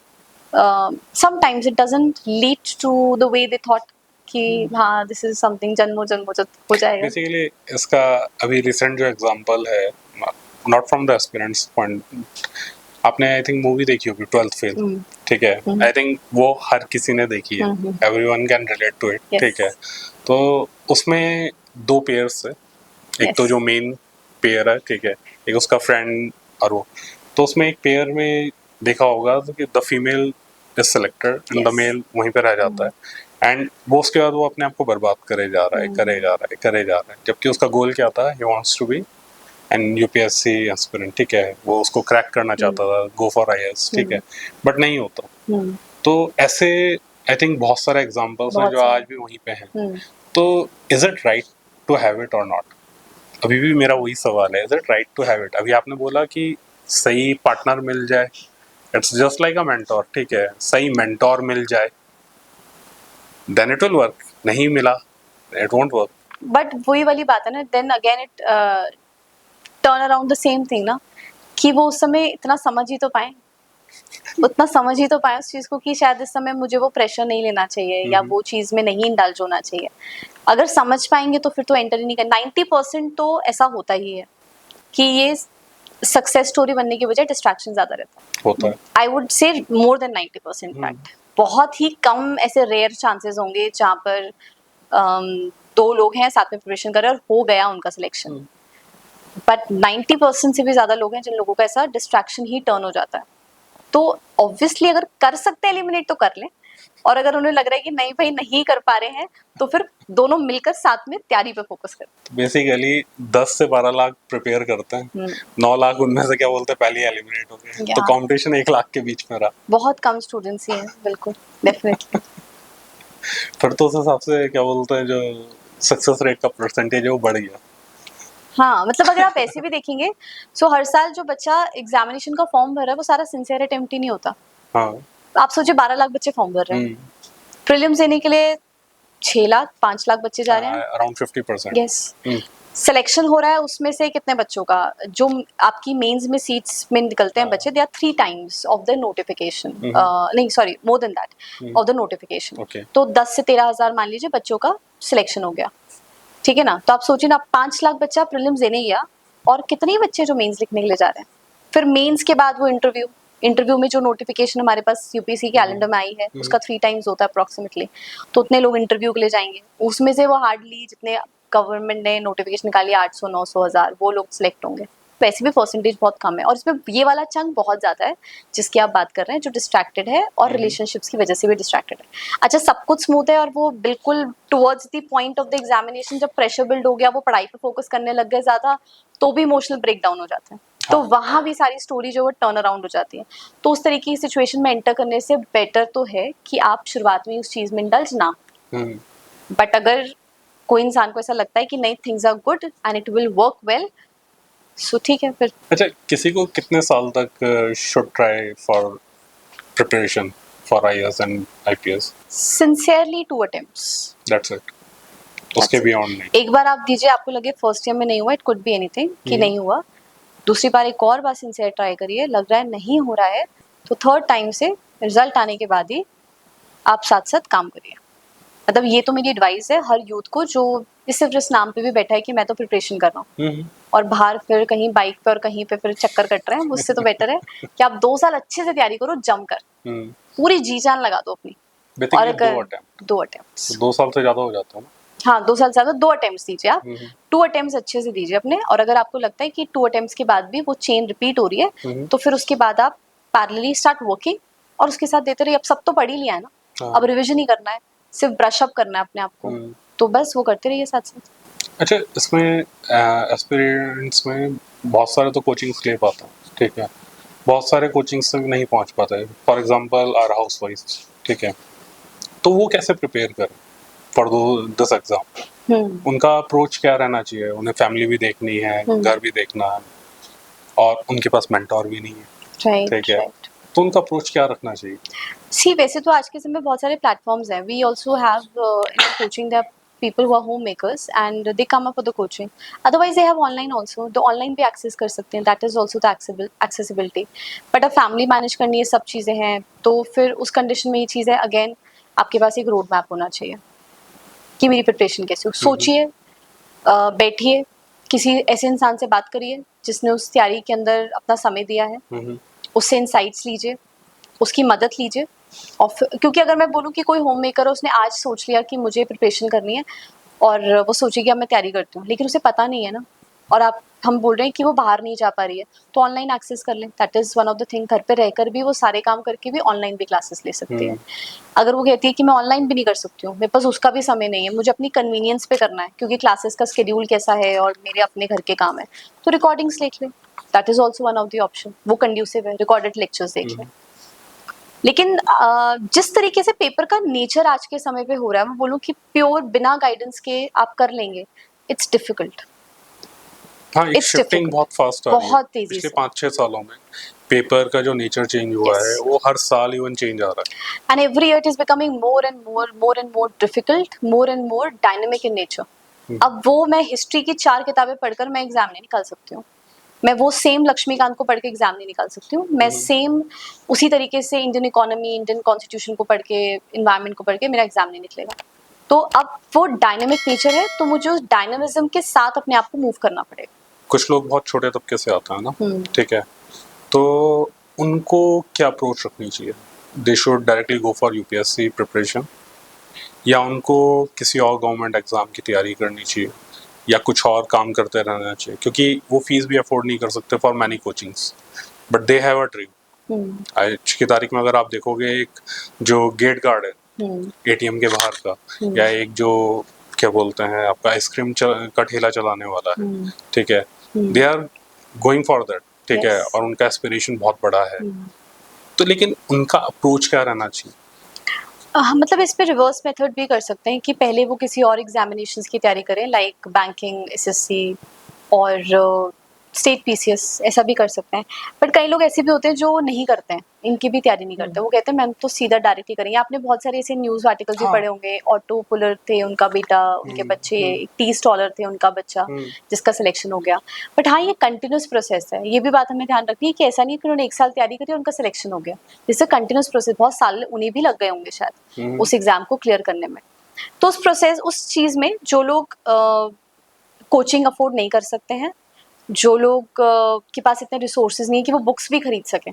sometimes it doesn't lead to the way they thought, कि हाँ this is something जन्मों जन्मों हो जाएगा। Basically इसका अभी रिसेंट जो एग्जांपल है, not from the aspirants point, आपने आई थिंक मूवी देखी होगी 12th फेल, ठीक है, आई थिंक वो हर किसी ने देखी है, everyone can relate to it, ठीक है। तो उसमें दो पेयर्स है, एक तो जो मेन पेयर है, ठीक है, एक उसका फ्रेंड और वो, तो उसमें एक पेयर में देखा होगा तो कि the female is selected and the male वहीं पे रह जाता है, एंड वो उसके बाद वो अपने आप को बर्बाद करे जा रहा है, जबकि उसका गोल क्या था, he wants to be an UPSC aspirant, ठीक है, वो उसको क्रैक करना चाहता था, गो फॉर आईएएस, ठीक है, बट नहीं होता। तो ऐसे आई थिंक बहुत सारे एग्जांपल्स हैं जो आज भी वहीं पे हैं। तो is it right to have it और नॉट? अभी भी मेरा वही सवाल है, is it right to have it? अभी आपने बोला कि सही पार्टनर मिल जाए, it's just like a mentor, ठीक है, सही मेंटोर मिल जाए then it will work, नहीं मिला it won't work. बट वही वाली बात है ना, then again it turn around the same thing ना, कि वो उस समय इतना समझ ही तो पाए उस चीज़ को, कि शायद इस समय मुझे वो प्रेशर नहीं लेना चाहिए या वो चीज़ में नहीं इंडल्ज होना चाहिए। अगर समझ पाएंगे तो फिर तो एंटर ही नहीं कर। 90% तो ऐसा होता ही है कि ये सक्सेस स्टोरी बनने की वजह डिस्ट्रैक्शन ज़्यादा रहता है। I would say more than 90% fact. बहुत ही कम ऐसे रेयर चांसेस होंगे जहाँ पर दो लोग हैं साथ में प्रिपरेशन कर रहे हैं और हो गया उनका सिलेक्शन, बट 90% से भी ज़्यादा लोग हैं जिन लोगों का ऐसा डिस्ट्रैक्शन ही टर्न हो जाता है। तो ऑब्वियसली अगर कर सकते हैं एलिमिनेट तो कर लें, और अगर उन्हें लग रहा है कि नहीं भाई नहीं कर पा रहे हैं, तो फिर दोनों मिलकर साथ में तैयारी पे फोकस करें। बेसिकली 10 से 12 लाख प्रिपेयर करते हैं, 9 लाख उनमें से क्या बोलते हैं पहले एलिमिनेट हो गए, तो कंपटीशन 1 लाख के बीच में रहा। बहुत कम स्टूडेंट्स ही हैं, बिल्कुल डेफिनेटली। फिर तो उस हिसाब से क्या बोलते हैं जो सक्सेस रेट का परसेंटेज है वो बढ़ गया। हाँ, मतलब अगर आप ऐसे भी देखेंगे, सो हर साल जो बच्चा एग्जामिनेशन का फॉर्म भर रहा है वो सारा सिंसियर अटेम्प्ट ही नहीं होता। हाँ, आप सोचिए 12 लाख बच्चे फॉर्म भर रहे हैं, प्रीलिम्स देने के लिए 6 लाख 5 लाख बच्चे जा रहे हैं, अराउंड 50%। यस, सिलेक्शन हो रहा है उसमें से कितने बच्चों का, जो आपकी मेंस में सीट्स में निकलते हैं बच्चे, they are 3 times of the notification, नहीं sorry more than that of the notification. तो 10 से 13 हज़ार मान लीजिए बच्चों का सिलेक्शन हो गया, ठीक है ना, तो आप सोचिए ना, 5 लाख बच्चा प्रीलिम्स देने गया और कितने ही बच्चे जो मेंस लिखने के लिए जा रहे हैं, फिर मेंस के बाद वो इंटरव्यू में जो नोटिफिकेशन हमारे पास यूपीएससी कैलेंडर में आई है उसका 3 टाइम्स होता है अप्रोक्सीमेटली, तो उतने लोग इंटरव्यू के लिए जाएंगे, उसमें से वो हार्डली जितने गवर्नमेंट ने नोटिफिकेशन निकाली 800 900 हज़ार वो लोग सिलेक्ट होंगे। वैसे भी परसेंटेज बहुत कम है और इसमें ये वाला चंक बहुत ज़्यादा है जिसकी आप बात कर रहे हैं, जो डिस्ट्रैक्टेड है और रिलेशनशिप्स की वजह से भी डिस्ट्रैक्टेड है। अच्छा, सब कुछ स्मूथ है और वो बिल्कुल towards the point of the examination जब प्रेशर बिल्ड हो गया, वो पढ़ाई पे फोकस करने लग गए ज़्यादा, तो भी इमोशनल ब्रेक डाउन हो जाता है। तो वहाँ भी सारी स्टोरी जो है टर्न अराउंड हो जाती है। तो उस तरीके की सिचुएशन में एंटर करने से बेटर तो है कि आप शुरुआत में उस चीज़ में इंडल्ज ना। बट अगर कोई इंसान को ऐसा लगता है कि नहीं, things are good and it will work well, so ठीक है फिर। अच्छा, किसी को कितने साल तक should try for preparation for IAS and IPS? Sincerely 2 attempts, that's it, उसके बियॉन्ड नहीं। एक बार आप दीजिए, आपको लगे फर्स्ट ईयर में नहीं हुआ, इट कुड बी एनीथिंग कि नहीं हुआ, दूसरी बार एक और बार सिंसियर ट्राई करिए, लग रहा है नहीं हो रहा है, तो थर्ड टाइम से रिजल्ट आने के बाद ही आप साथ साथ काम करिए। मतलब ये तो मेरी एडवाइस है हर यूथ को जो सिर्फ इस नाम पे भी बैठा है कि मैं तो प्रिपरेशन कर रहा हूँ और बाहर फिर कहीं बाइक पे और कहीं पे फिर चक्कर कट रहे हैं, उससे तो बेटर है कि आप 2 साल अच्छे से तैयारी करो, जमकर पूरी जी जान लगा दो अपनी। और अगर 2 अटेम्प्ट्स, 2 साल से ज्यादा हो जाता है ना? हाँ, 2 साल से ज्यादा, 2 अटेम्प्ट्स दीजिए आप, 2 अटेम्प्ट्स अच्छे से दीजिए अपने। और अगर आपको लगता है कि 2 अटेम्प्ट्स के बाद भी वो चेन रिपीट हो रही है तो फिर उसके बाद आप पैरेलली स्टार्ट वर्किंग और उसके साथ देते रहिए। अब सब तो पढ़ ही लिया है ना, अब रिविजन ही करना है, सिर्फ ब्रश अप करना है अपने आप को, तो बस वो करते रहिए साथ साथ। अच्छा, इसमें एस्पिरेंट्स में बहुत सारे तो कोचिंग्स ले पाते हैं, ठीक है, बहुत सारे कोचिंग्स तक नहीं पहुंच पाते। For example our house wife, ठीक है, तो वो कैसे प्रिपेयर करें फॉर दिस एग्जाम? उनका अप्रोच क्या रहना चाहिए? उन्हें फैमिली भी देखनी है, घर भी देखना है और उनके पास मेंटोर भी नहीं है, ठीक है, तो उनका अप्रोच क्या रखना चाहिए? सी, वैसे तो आज के समय में बहुत सारे प्लेटफॉर्म्स हैं। We also have in coaching that people who are homemakers and they come up with the coaching. Otherwise they have online also, तो online भी access कर सकते हैं, that is also the accessibility. but अब family manage करनी है, सब चीज़ें हैं, तो फिर उस condition में ये चीज़ है, again आपके पास एक रोड मैप होना चाहिए कि मेरी प्रिपरेशन कैसे हो। सोचिए, बैठिए, किसी ऐसे इंसान से बात करिए जिसने उस तैयारी के अंदर अपना समय दिया है, उससे इंसाइट्स लीजिए, उसकी मदद लीजिए। और क्योंकि अगर मैं बोलूँ कि कोई होम मेकर है, उसने आज सोच लिया कि मुझे प्रिपरेशन करनी है और वो सोचेगी अब मैं तैयारी करती हूँ, लेकिन उसे पता नहीं है ना, और हम बोल रहे हैं कि वो बाहर नहीं जा पा रही है, तो ऑनलाइन एक्सेस कर लें। That is one of the thing, घर पे रहकर भी वो सारे काम करके भी ऑनलाइन भी क्लासेस ले सकती है। अगर वो कहती है कि मैं ऑनलाइन भी नहीं कर सकती हूँ, मेरे पास उसका भी समय नहीं है, मुझे अपनी कन्वीनियंस पे करना है क्योंकि क्लासेस का शेड्यूल कैसा है और मेरे अपने घर के काम है, तो रिकॉर्डिंग्स देख लें। That is also one of the option, वो कंड्यूसिव है, रिकॉर्डेड लेक्चर्स देख लें। लेकिन जिस तरीके से पेपर का नेचर आज के समय पे हो रहा है, मैं बोलूँ कि प्योर बिना गाइडेंस के आप कर लेंगे, इट्स डिफिकल्ट। हाँ, एक शिफ्टिंग बहुत फास्ट आ रही है, बहुत तेजी पिछले से 5-6 सालों में पेपर का जो नेचर चेंज हुआ है, वो हर साल इवन चेंज आ रहा है। And every year it is becoming more and more difficult, more and more dynamic in nature. अब वो मैं हिस्ट्री की 4 किताबें पढ़कर मैं एग्जाम नहीं निकाल सकती हूँ, मैं वो सेम लक्ष्मीकांत को पढ़ के एग्जाम नहीं निकाल सकती हूँ, मैं सेम उसी तरीके से इंडियन इकोनॉमी, इंडियन कॉन्स्टिट्यूशन को पढ़ के, इन्वायरमेंट को पढ़ के मेरा एग्जाम नहीं निकलेगा। तो अब वो डायनेमिक नेचर है, तो मुझे उस डायनेमिज्म के साथ अपने आप को मूव करना पड़ेगा। कुछ लोग बहुत छोटे तबके से आते हैं ना, ठीक है, तो उनको क्या अप्रोच रखनी चाहिए? They should directly go for UPSC preparation, या उनको किसी और गवर्नमेंट एग्जाम की तैयारी करनी चाहिए, या कुछ और काम करते रहना चाहिए? क्योंकि वो फीस भी अफोर्ड नहीं कर सकते for many coachings, but they have a dream. आज की तारीख में अगर आप देखोगे, एक जो गेट गार्ड है एटीएम के बाहर का, या एक जो क्या बोलते हैं आपका आइसक्रीम का ठेला चलाने वाला है, ठीक है, they are going for that, ठीक है, और उनका एस्पिरेशन बहुत बड़ा है, तो लेकिन उनका अप्रोच क्या रहना चाहिए? मतलब इस पे रिवर्स मेथड भी कर सकते हैं कि पहले वो किसी और एग्जामिनेशंस की तैयारी करें, लाइक बैंकिंग, एसएससी और स्टेट पीसीएस, ऐसा भी कर सकते हैं। बट कई लोग ऐसे भी होते हैं जो नहीं करते हैं, इनकी भी तैयारी नहीं करते, वो कहते हैं मैम तो सीधा डायरेक्टली करेंगे। आपने बहुत सारे ऐसे न्यूज़ आर्टिकल्स भी पढ़े होंगे, ऑटो पुलर थे उनका बेटा, उनके बच्चे, टी स्टॉलर थे उनका बच्चा जिसका सिलेक्शन हो गया। बट हाँ, ये कंटिन्यूस प्रोसेस है, ये भी बात हमें ध्यान रखनी है कि ऐसा नहीं कि उन्होंने 1 साल तैयारी करी उनका सिलेक्शन हो गया। जिससे कंटिन्यूस प्रोसेस, बहुत साल उन्हें भी लग गए होंगे शायद उस एग्जाम को क्लियर करने में। तो उस चीज़ में जो लोग कोचिंग अफोर्ड नहीं कर सकते हैं, जो लोग के पास इतने रिसोर्सेज नहीं है कि वो बुक्स भी खरीद सकें,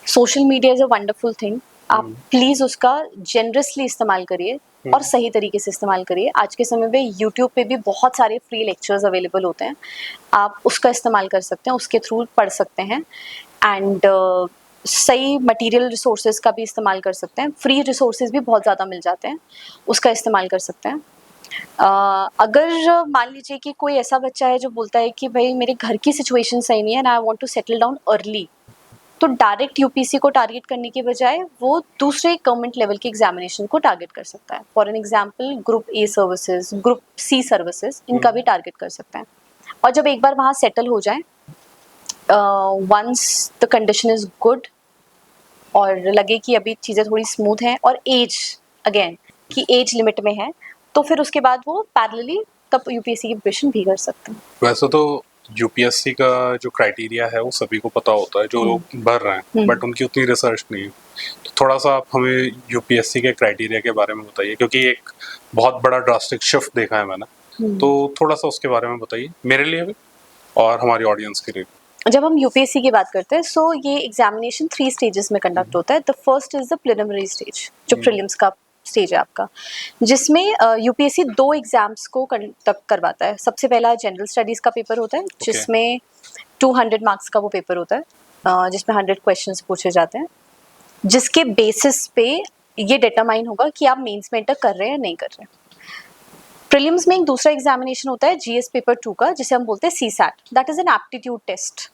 social media is a wonderful thing. आप प्लीज़ उसका जेनरसली इस्तेमाल करिए और सही तरीके से इस्तेमाल करिए। आज के समय में यूट्यूब पे भी बहुत सारे फ्री लेक्चर्स अवेलेबल होते हैं, आप उसका इस्तेमाल कर सकते हैं, उसके थ्रू पढ़ सकते हैं एंड सही मटेरियल रिसोर्सेज का भी इस्तेमाल कर सकते हैं। फ्री रिसोर्सेज भी बहुत ज़्यादा मिल जाते हैं, उसका इस्तेमाल कर सकते हैं। अगर मान लीजिए कि कोई ऐसा बच्चा है जो बोलता है कि भाई मेरे घर की सिचुएशन सही नहीं है and I want to settle down early, तो डायरेक्ट यूपीएससी को टारगेट करने के बजाय वो दूसरे गवर्नमेंट लेवल के एग्जामिनेशन को टारगेट कर सकता है। For an example group A services, group C services, इनका भी टारगेट कर सकता है। और जब एक बार वहाँ सेटल हो जाए, once the condition is good और लगे कि अभी चीज़ें थोड़ी स्मूथ हैं और एज अगेन कि एज लिमिट में है, तो फिर उसके बाद वो पैरेलली तब यूपीएससी की प्रिपरेशन भी कर सकते हैं। वैसे तो यूपीएससी का जो क्राइटेरिया है वो सभी को पता होता है जो लोग भर रहे हैं, बट उनकी उतनी रिसर्च नहीं है। तो थोड़ा सा आप हमें यूपीएससी के क्राइटेरिया के बारे में बताइए, क्योंकि एक बहुत बड़ा ड्रास्टिक शिफ्ट देखा है मैंने, तो थोड़ा सा उसके बारे में बताइए मेरे लिए भी और हमारी ऑडियंस के लिए। जब हम यूपीएससी की बात करते हैं, सो ये एग्जामिनेशन 3 स्टेजेस में कंडक्ट होता है। The first is the preliminary stage, जो प्रीलिम्स का स्टेज है आपका, जिसमें यूपीएससी 2 एग्जाम्स को कंडक्ट करवाता है। सबसे पहला जनरल स्टडीज का पेपर होता है, जिसमें 200 मार्क्स का वो पेपर होता है, जिसमें 100 क्वेश्चंस पूछे जाते हैं, जिसके बेसिस पे ये डिटरमाइन होगा कि आप मेंस में एंटर कर रहे हैं या नहीं कर रहे हैं। प्रीलिम्स में एक दूसरा एग्जामिनेशन होता है जीएस पेपर 2 का, जिसे हम बोलते हैं CSAT, that is an aptitude test.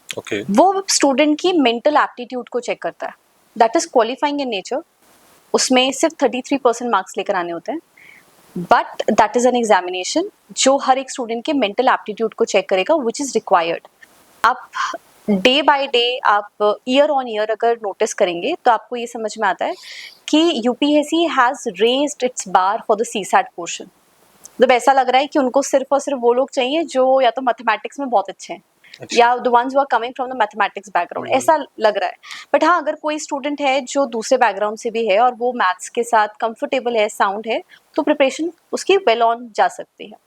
Okay, वो स्टूडेंट की मेंटल एप्टीट्यूड को चेक करता है, that is qualifying in nature. उसमें सिर्फ 33% मार्क्स लेकर आने होते हैं, but that is an examination जो हर एक स्टूडेंट के मेंटल एप्टीट्यूड को चेक करेगा, विच इज रिक्वायर्ड। आप डे बाय डे, आप ईयर ऑन ईयर अगर नोटिस करेंगे तो आपको ये समझ में आता है कि UPSC has raised it's bar for the CSAT portion. मतलब ऐसा लग रहा है कि उनको सिर्फ और सिर्फ वो लोग चाहिए जो या तो मैथमेटिक्स में बहुत अच्छे हैं, या the ones who are coming from the mathematics background, ऐसा लग रहा है। बट हाँ, अगर कोई स्टूडेंट है जो दूसरे बैकग्राउंड से भी है और वो मैथ्स के साथ कंफर्टेबल है, साउंड है, तो प्रिपरेशन उसकी वेल ऑन जा सकती है।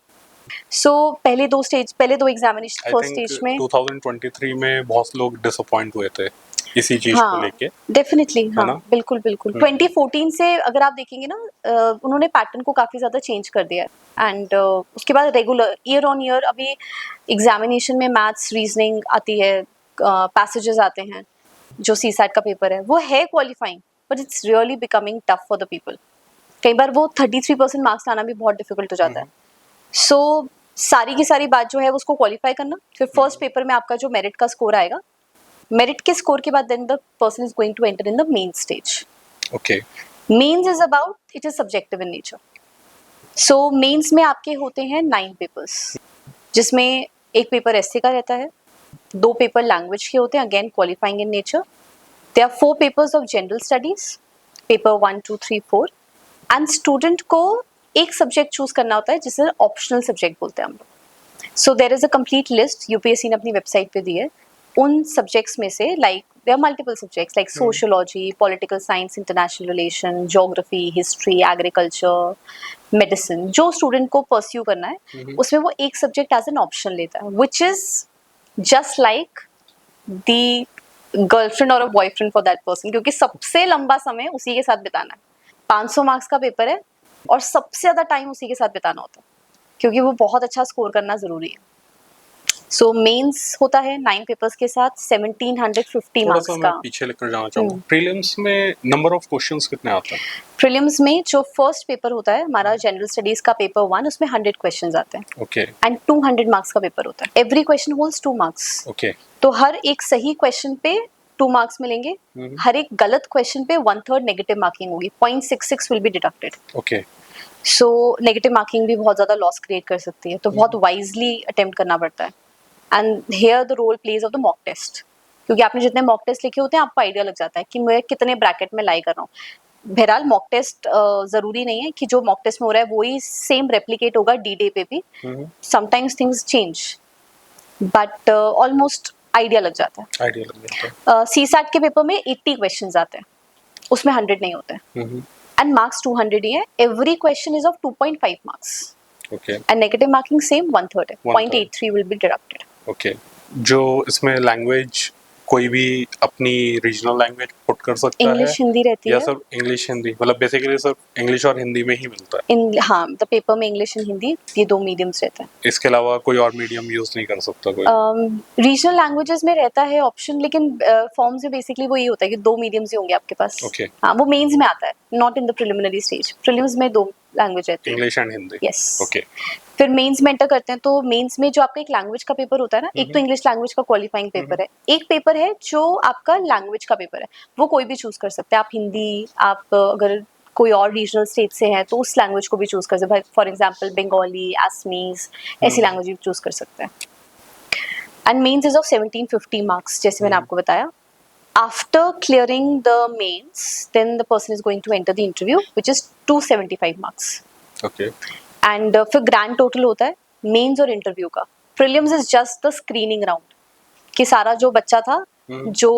सो पहले दो एग्जामिनेशन फर्स्ट स्टेज में 2023 में बहुत लोग डिसअपॉइंट हुए थे इसी चीज को लेके। डेफिनेटली, हाँ, ना? बिल्कुल बिल्कुल। 2014 से अगर आप देखेंगे ना, उन्होंने पैटर्न को काफी ज्यादा चेंज कर दिया है एंड उसके बाद रेगुलर ईयर ऑन ईयर अभी एग्जामिनेशन में मैथ्स, रीजनिंग आती है, पैसेजेस आते हैं। जो सीसैट का पेपर है वो है qualifying, but it's really becoming tough for the people. कई बार वो 33% मार्क्स लाना भी बहुत डिफिकल्ट हो जाता है। सो सारी की सारी बात जो है उसको क्वालिफाई करना, फिर फर्स्ट पेपर में आपका जो मेरिट का स्कोर आएगा, मेरिट के स्कोर के बाद then the person is going to enter in the main stage. Okay, mains is about, it is subjective in nature. So mains में आपके होते हैं 9 पेपर्स, जिसमें एक पेपर एस्से का रहता है, 2 पेपर लैंग्वेज के होते हैं, again qualifying in nature. There are 4 papers of general studies, paper 1, 2, 3, 4, and student को एक सब्जेक्ट चूज करना होता है जिसे ऑप्शनल सब्जेक्ट बोलते हैं हम लोग। So there is a complete list UPSC ने अपनी वेबसाइट पे दी है उन सब्जेक्ट्स में से, like there are multiple subjects like sociology, political science, international relation, geography, history, agriculture, medicine. जो स्टूडेंट को परस्यू करना है उसमें वो एक सब्जेक्ट एज एन ऑप्शन लेता है, which is just like the girlfriend और a boyfriend for that person, क्योंकि सबसे लंबा समय उसी के साथ बिताना है। 500 मार्क्स का पेपर है और सबसे ज्यादा टाइम उसी के साथ बिताना होता है, क्योंकि वो बहुत अच्छा स्कोर करना जरूरी है। सो मेंस होता है 9 पेपर्स के साथ 1750 मार्क्स का। मैं पीछे लेकर जाना चाहूँगा, प्रीलिम्स में नंबर ऑफ क्वेश्चंस कितने आते हैं? प्रीलिम्स में जो फर्स्ट पेपर होता है हमारा जनरल स्टडीज का पेपर 1, उसमें 100 क्वेश्चंस आते हैं। ओके, एंड 200 मार्क्स का पेपर होता है। Every question holds 2 marks. Okay, तो हर एक सही क्वेश्चन पे 2 मार्क्स मिलेंगे, हर एक गलत क्वेश्चन पे 1/3 नेगेटिव मार्किंग होगी, 0.66 will be deducted. Okay, so negative marking भी बहुत ज्यादा लॉस क्रिएट कर सकती है, तो बहुत वाइजली अटेम्प्ट करना पड़ता है। And here the role plays of the mock test, क्योंकि आपने जितने मॉक टेस्ट लिखे होते हैं आपको आइडिया लग जाता है कि मैं कितने ब्रैकेट में लाई कर रहा हूँ। बहरहाल मॉक टेस्ट जरूरी नहीं है कि जो मॉक टेस्ट में हो रहा है वही सेम रेप्लिकेट होगा डी डे पे भी। Sometimes things change, but almost idea लग जाता है। सीसैट के पेपर में 80 क्वेश्चंस आते हैं, उसमें 100 नहीं होते हैं। एंड मार्क्स 200 ही है. Every question is of 2.5 marks okay and negative marking same 1/3 है. 1/3. 0.83 विल बी डिडक्टेड. ओके. जो इसमें लैंग्वेज कोई भी अपनी रीजनल लैंग्वेज पुट कर सकता है इंग्लिश हिंदी रहती या है. सिर्फ इंग्लिश हिंदी, मतलब बेसिकली सिर्फ इंग्लिश और हिंदी में ही मिलता है? हाँ, द पेपर में इंग्लिश एंड हिंदी ये दो मीडियम्स रहते हैं. इसके अलावा कोई और मीडियम यूज नहीं कर सकता कोई? रीजनल लैंग्वेजेस में रहता है ऑप्शन, लेकिन फॉर्म्स में बेसिकली वो ये होता है कि दो मीडियम्स ही होंगे आपके पास. Okay. हाँ, वो मेंस में आता है, not in the preliminary stage. Prelims में दो लैंग्वेज रहती है. English and Hindi. Yes. Okay. फिर मेंस में एंटर करते हैं तो मेंस में जो आपका एक लैंग्वेज का पेपर होता है ना, एक तो इंग्लिश लैंग्वेज का क्वालिफाइंग पेपर है, एक पेपर है जो आपका लैंग्वेज का पेपर है. वो कोई भी चूज कर सकते हैं. आप हिंदी, आप अगर कोई और रीजनल स्टेट से हैं तो उस लैंग्वेज को भी चूज कर सकते हैं. फॉर एग्जांपल बंगाली, असमीज, ऐसी लैंग्वेज भी चूज कर सकते हैं. And mains is of 1750 marks, जैसे मैंने आपको बताया. After clearing the mains then the person is going to enter the interview which is 275 marks. Okay. And फिर ग्रैंड टोटल होता है मेंस और इंटरव्यू का. Prelims is just the screening round, कि सारा जो बच्चा था जो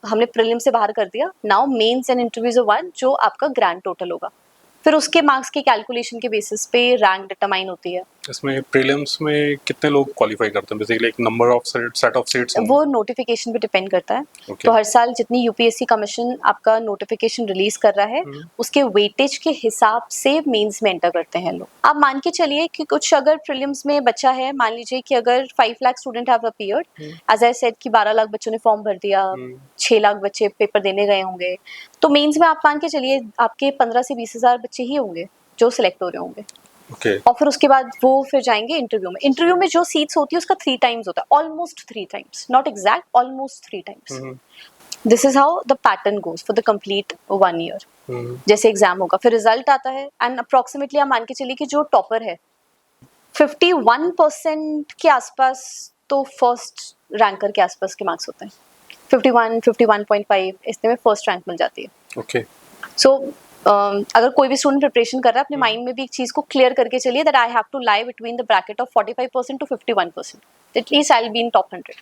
हमने प्रीलिम से बाहर कर दिया. Now mains and interviews one जो आपका ग्रैंड टोटल होगा. फिर उसके मार्क्स के कैलकुलेशन के बेसिस पे रैंक डिटरमाइन होती है. इसमें प्रीलिम्स में कितने लोग क्वालिफाई करते हैं? बेसिकली एक number of set of seats वो नोटिफिकेशन पे डिपेंड करता है. Okay. तो हर साल जितनी यूपीएससी कमीशन आपका नोटिफिकेशन रिलीज कर रहा है उसके वेटेज के हिसाब से मेंस में एंटर करते हैं लोग. आप मान के चलिए कि कुछ अगर प्रीलिम्स में बच्चा है, मान लीजिए कि अगर 5 lakh student have appeared, as I said कि 12 लाख बच्चों ने फॉर्म भर दिया, 6 लाख बच्चे पेपर देने गए होंगे, तो मेंस में आप मान के चलिए आपके 15 से 20 हजार बच्चे ही होंगे जो सिलेक्ट हो रहे होंगे. ओके. और फिर उसके बाद वो फिर जाएंगे इंटरव्यू में. इंटरव्यू में जो सीट्स होती है उसका 3 टाइम्स होता है, almost 3 times, not exact, almost 3 times. This is how the pattern goes for the complete 1 year. जैसे एग्जाम होगा, फिर रिजल्ट आता है एंड अप्रोक्सीमेटली आप मान के चलिए कि जो टॉपर है 51% के आसपास तो फर्स्ट रैंकर के आसपास के मार्क्स होते हैं. 51, 51.5 इसमें में फर्स्ट रैंक मिल जाती है. ओके. सो अगर कोई भी स्टूडेंट प्रिपरेशन कर रहा है, अपने माइंड में भी एक चीज को क्लियर करके चलिए that I have to lie between the bracket of 45% to 51%. At least I will be in top 100.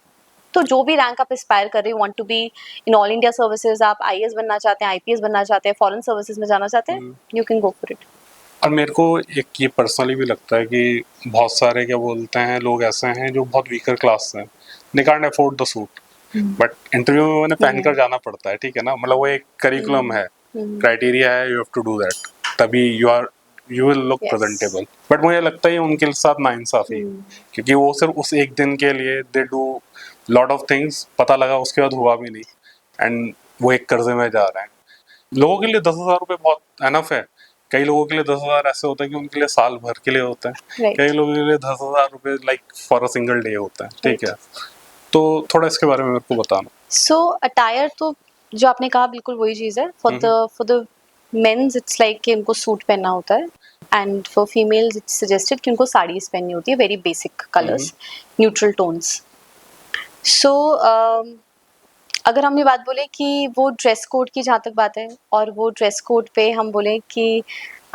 तो जो भी रैंक आप एस्पायर कर रहे हो, want to be in all India services, आप आईएएस बनना चाहते हैं, आईपीएस बनना चाहते हैं, फॉरेन सर्विसेज में जाना चाहते हैं, you can go for it. और मेरे को एक ये पर्सनली भी लगता है कि बहुत सारे क्या बोलते हैं लोग ऐसे हैं जो बहुत वीकर क्लास से हैं, they can't afford the suit, but interview में उन्हें पहन कर जाना पड़ता है. ठीक है ना, मतलब वो एक करिकुलम है, क्राइटेरिया है, you have to do that, तभी you will look presentable. But मुझे लगता है उनके साथ नाइंसाफी, क्योंकि वो सिर्फ उस एक दिन के लिए they do lot of things, पता लगा उसके बाद हुआ भी नहीं, एंड वो एक कर्जे में जा रहे हैं. लोगों के लिए 10,000 रुपये बहुत एनफ है. कई लोगों के लिए 10,000 ऐसे होता है कि उनके लिए साल भर के लिए होता है. Right. कई लोगों के लिए 10,000 रुपये like for a single day होता है. ठीक है, तो थोड़ा इसके बारे में मेरे को बताना. सो अटायर तो जो आपने कहा बिल्कुल वही चीज है. For the men's it's like कि उनको सूट पहनना होता है, and for females it's suggested कि उनको साड़ीज पहननी होती है, very basic colours, neutral tones. So अगर हम ये बात बोले कि वो ड्रेस कोड की जहाँ तक बात है, और वो ड्रेस कोड पे हम बोले कि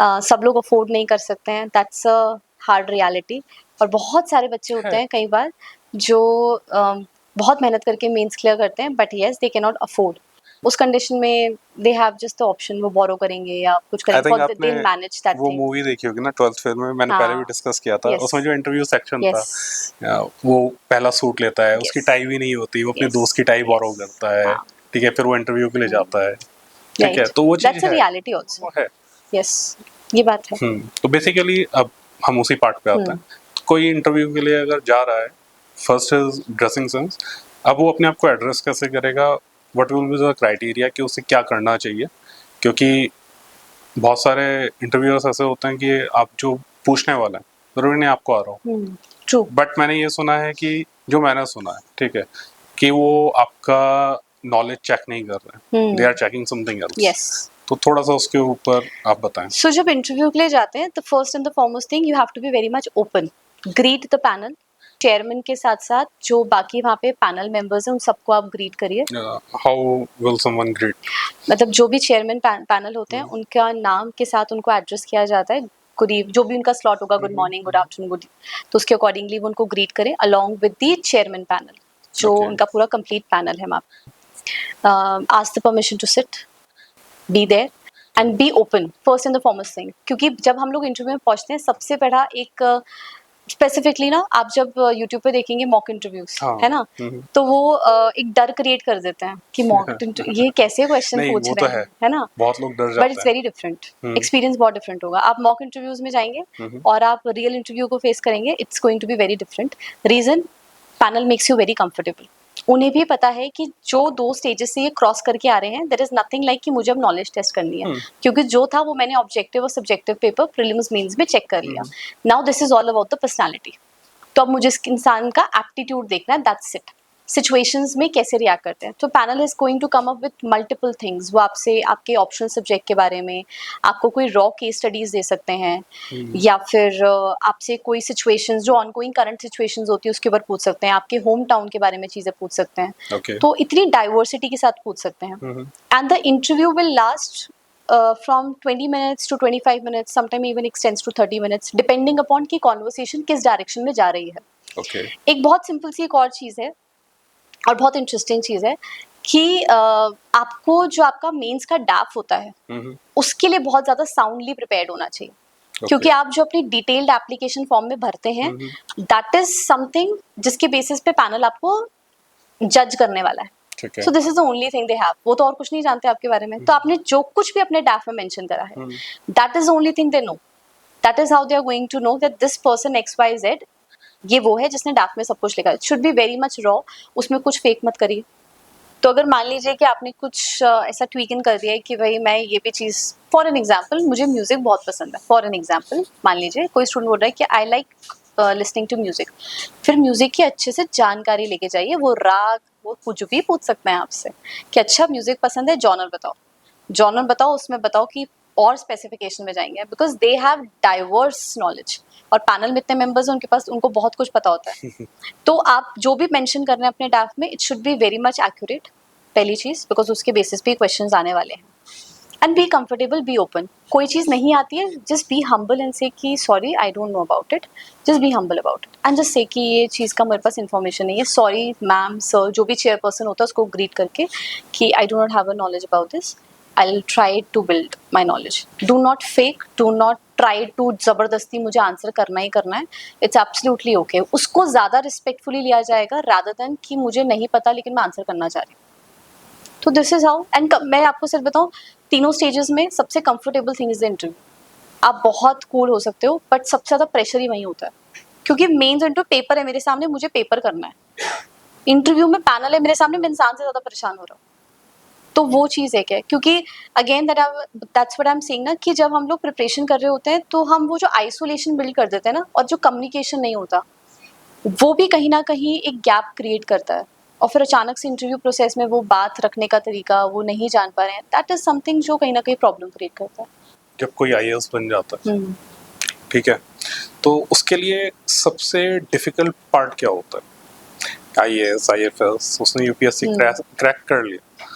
सब लोग अफोर्ड नहीं कर सकते हैं, दैट्स अ हार्ड रियलिटी. और बहुत सारे बच्चे होते हैं कई बार जो बहुत मेहनत करके मेंस क्लियर करते हैं, but yes they can not afford. उस कंडीशन में they have just the option, वो बोरो करेंगे या कुछ करेंगे, फॉर दे मैनेज दैट वो थिंग. मूवी देखी होगी ना 12th फेल में, मैंने पहले भी डिस्कस किया था. उसमें जो इंटरव्यू सेक्शन था, वो पहला सूट लेता है, उसकी टाई भी नहीं होती, वो अपने दोस्त की टाई बोरो करता है. ठीक है, फिर वो इंटरव्यू के लिए जाता है. ठीक है, तो वो चीज है, दैट्स अ रियलिटी आल्सो. है. यस, ये बात है. तो बेसिकली अब हम उसी पार्ट पे आते हैं. कोई इंटरव्यू के लिए अगर जा रहा है, फर्स्ट इज ड्रेसिंग सेंस. अब वो अपने आप को एड्रेस कैसे करेगा, what will be the criteria कि उसे क्या करना चाहिए, क्योंकि बहुत सारे इंटरव्यूअर्स ऐसे होते हैं कि आप जो पूछने वाला है जरूरी नहीं आपको आ रहा हो. ट्रू. बट मैंने ये सुना है कि जो मैंने सुना है, ठीक है, कि वो आपका नॉलेज चेक नहीं कर रहे हैं, they are checking something else. Yes. तो थोड़ा सा उसके ऊपर आप बताएं. सो जब इंटरव्यू के लिए जाते हैं, the first and the foremost thing, you have to be very much open. Greet the panel. Chairman के साथ साथ जो बाकी वहाँ पे पैनल मेंबर्स हैं उन सबको आप ग्रीट करिए. How will someone greet? मतलब जो भी चेयरमैन पैनल होते हैं उनका नाम के साथ उनको एड्रेस किया जाता है. गुड इवनिंग, जो भी उनका स्लॉट होगा, good morning, good afternoon, good, तो उसके अकॉर्डिंगली वो उनको ग्रीट करें along with the chairman panel, जो उनका पूरा कंप्लीट पैनल है. Ask the permission to sit, be there, and be open first and the foremost thing, क्योंकि जब हम लोग इंटरव्यू में पहुंचते हैं सबसे पहला एक स्पेसिफिकली ना, आप जब यूट्यूब पे देखेंगे मॉक इंटरव्यूज, हाँ, है ना, तो वो एक डर क्रिएट कर देते हैं कि मॉक ये कैसे क्वेश्चन नहीं, पूछ वो तो रहे हैं, है ना, बहुत लोग डर बट जाते इट्स हैं। वेरी डिफरेंट, एक्सपीरियंस बहुत डिफरेंट होगा। आप मॉक इंटरव्यूज में जाएंगे और आप रियल इंटरव्यू को फेस करेंगे, it's going to be very different. Reason, panel makes you very comfortable. उन्हें भी पता है कि जो 2 स्टेजेस से ये क्रॉस करके आ रहे हैं, देयर इज नथिंग लाइक कि मुझे अब नॉलेज टेस्ट करनी है, क्योंकि जो था वो मैंने ऑब्जेक्टिव और सब्जेक्टिव पेपर प्रीलिम्स मेंस में चेक कर लिया। Now this is all about the personality. तो अब मुझे इस इंसान का एप्टीट्यूड देखना है, दैट्स इट। सिचुएशंस में कैसे रिएक्ट करते हैं, तो panel is going to come up with multiple things. वो आपसे आपके ऑप्शनल सब्जेक्ट के बारे में, आपको कोई रॉ केस स्टडीज दे सकते हैं, या फिर आपसे कोई सिचुएशंस जो ऑनगोइंग करंट सिचुएशंस होती है उसके ऊपर पूछ सकते हैं, आपके होम टाउन के बारे में चीजें पूछ सकते हैं। Okay. तो इतनी डाइवर्सिटी के साथ पूछ सकते हैं। And the interview will last from 20 minutes to 25 minutes, sometime even extends to 30 minutes, depending upon कि conversation किस डायरेक्शन में जा रही है। Okay. एक बहुत सिंपल सी एक और चीज़ है और बहुत इंटरेस्टिंग चीज़ है कि आपको जो आपका मेंस का डैफ होता है उसके लिए बहुत ज़्यादा साउंडली प्रिपेयर्ड होना चाहिए। क्योंकि आप जो अपनी डिटेल्ड एप्लीकेशन फॉर्म में भरते हैं, दैट इज समथिंग जिसके बेसिस पे पैनल आपको जज करने वाला है। ठीक है। सो this is the only thing they have. वो तो और कुछ नहीं जानते आपके बारे में। तो आपने जो कुछ भी अपने डैफ में मेंशन करा है, that is the only thing they know. That is how they are going to know that this person XYZ ये वो है जिसने डैफ में सब कुछ लिखा है। It should be very much raw, उसमें कुछ फेक मत करिए। तो अगर मान लीजिए कि आपने कुछ ऐसा ट्वीकिंग कर दिया है कि भाई मैं ये भी चीज़, फॉर एन एग्जाम्पल मुझे म्यूजिक बहुत पसंद है, फॉर एन एग्जाम्पल मान लीजिए कोई स्टूडेंट बोल रहा है कि I like listening to music, फिर म्यूजिक की अच्छे से जानकारी लेके जाइए, वो राग वो कुछ भी पूछ सकते हैं आपसे कि अच्छा म्यूजिक पसंद है, जॉनर बताओ, जॉनर बताओ, उसमें बताओ कि और स्पेसिफिकेशन में जाएंगे, because they have diverse knowledge. और पैनल में इतने मेंबर्स हैं उनके पास, उनको बहुत कुछ पता होता है। तो आप जो भी मेंशन कर रहे हैं अपने डैफ में, it should be very much accurate, पहली चीज, बिकॉज उसके बेसिस पे क्वेश्चंस आने वाले हैं। And be comfortable, be open. कोई चीज़ नहीं आती है, जस्ट बी हम्बल एंड से कि sorry I don't know about it, just be humble about it and just say कि ये चीज़ का मेरे पास इन्फॉर्मेशन नहीं है, सॉरी मैम सर, जो भी चेयरपर्सन होता है उसको ग्रीट करके कि I do not have a knowledge about this, I will try to build my knowledge. Do not fake, do not try to ज़बरदस्ती मुझे आंसर करना ही करना है। It's absolutely okay. उसको ज़्यादा रिस्पेक्टफुली लिया जाएगा रादर देन कि मुझे नहीं पता लेकिन मैं आंसर करना चाह रही हूँ। तो दिस इज हाउ। एंड मैं आपको सिर्फ बताऊँ, तीनों स्टेजेस में सबसे comfortable thing is the interview. आप बहुत कूल हो सकते हो बट सबसे ज़्यादा प्रेशर ही वहीं होता है, क्योंकि मेंस इंटरव्यू पेपर है मेरे सामने, मुझे पेपर करना है। इंटरव्यू में पैनल है मेरे सामने, मैं इंसान से ज़्यादा परेशान हो रहा हूँ। तो वो चीज़ एक है, क्योंकि again that's what I am saying ना, कि जब हम लोग प्रिपरेशन कर रहे होते हैं तो हम वो जो आइसोलेशन बिल्ड कर देते हैं ना, और जो कम्युनिकेशन नहीं होता, वो भी कहीं ना कहीं एक गैप क्रिएट करता है। और फिर अचानक से इंटरव्यू प्रोसेस में वो बात रखने का तरीका वो नहीं जान पा रहे हैं, दैट इज समथिंग जो कहीं ना कहीं प्रॉब्लम क्रिएट करता है। जब कोई IAS बन जाता है, ठीक है, तो उसके लिए सबसे डिफिकल्ट पार्ट क्या होता है? IAS IFS उसने UPSC क्रैक कर लिया,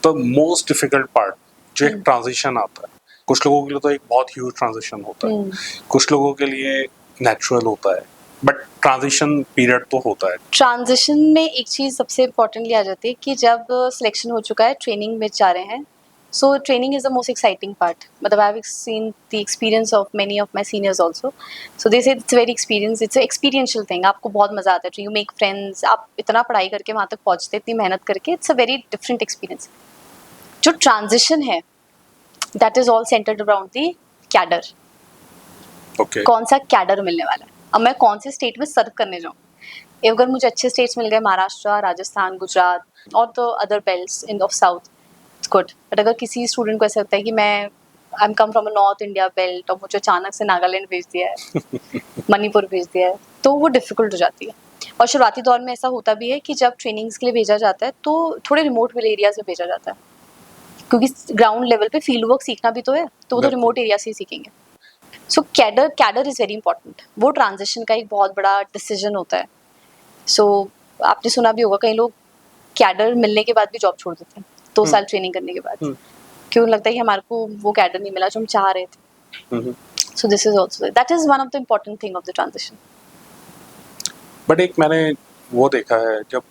तो मोस्ट डिफिकल्ट पार्ट जो एक ट्रांजिशन आता है, कुछ लोगों के लिए तो एक बहुत ह्यूज ट्रांजिशन होता है, कुछ लोगों के लिए नेचुरल होता है, बट ट्रांजिशन पीरियड तो होता है। ट्रांजिशन में एक चीज़ सबसे इम्पोर्टेंटली आ जाती है कि जब सिलेक्शन हो चुका है, ट्रेनिंग में जा रहे हैं, so training is the most exciting part. मतलब I have seen the experience of many of my seniors also, so they say it's very experience, it's experiential thing. आपको बहुत मज़ा आता है, यू मेक फ्रेंड्स, आप इतना पढ़ाई करके वहाँ तक पहुँचते, इतनी मेहनत करके, it's a very different experience. जो ट्रांजिशन है that is all centred around the cadre. Okay. कौन सा कैडर मिलने वाला है, अब मैं कौन से स्टेट में सर्व करने जाऊँ। अगर मुझे अच्छे स्टेट्स मिल गए, महाराष्ट्र, राजस्थान, गुजरात और तो other belts in of south, it's good. But अगर किसी स्टूडेंट को ऐसा लगता है कि मैं I am come from a north India belt और मुझे अचानक से नागालैंड भेज दिया है मणिपुर भेज दिया है, तो वो डिफिकल्ट हो जाती है। और शुरुआती दौर में ऐसा होता भी है कि जब ट्रेनिंग्स के लिए भेजा जाता है तो थोड़े रिमोट वाले एरियाज में भेजा जाता है, क्योंकि ग्राउंड लेवल पे फील्ड वर्क सीखना भी तो है, तो वो तो रिमोट एरिया से ही सीखेंगे। सो कैडर इज़ वेरी इंपॉर्टेंट। वो ट्रांजिशन का एक बहुत बड़ा डिसीजन होता है। सो आपने सुना भी होगा कई लोग कैडर मिलने के बाद भी जॉब छोड़ देते हैं 2 साल ट्रेनिंग करने के बाद, क्यों लगता है कि हमारे को वो कैडर नहीं मिला जो हम चाह रहे थे। So this is also that is one of the important thing of the transition. But एक मैंने वो देखा है, जब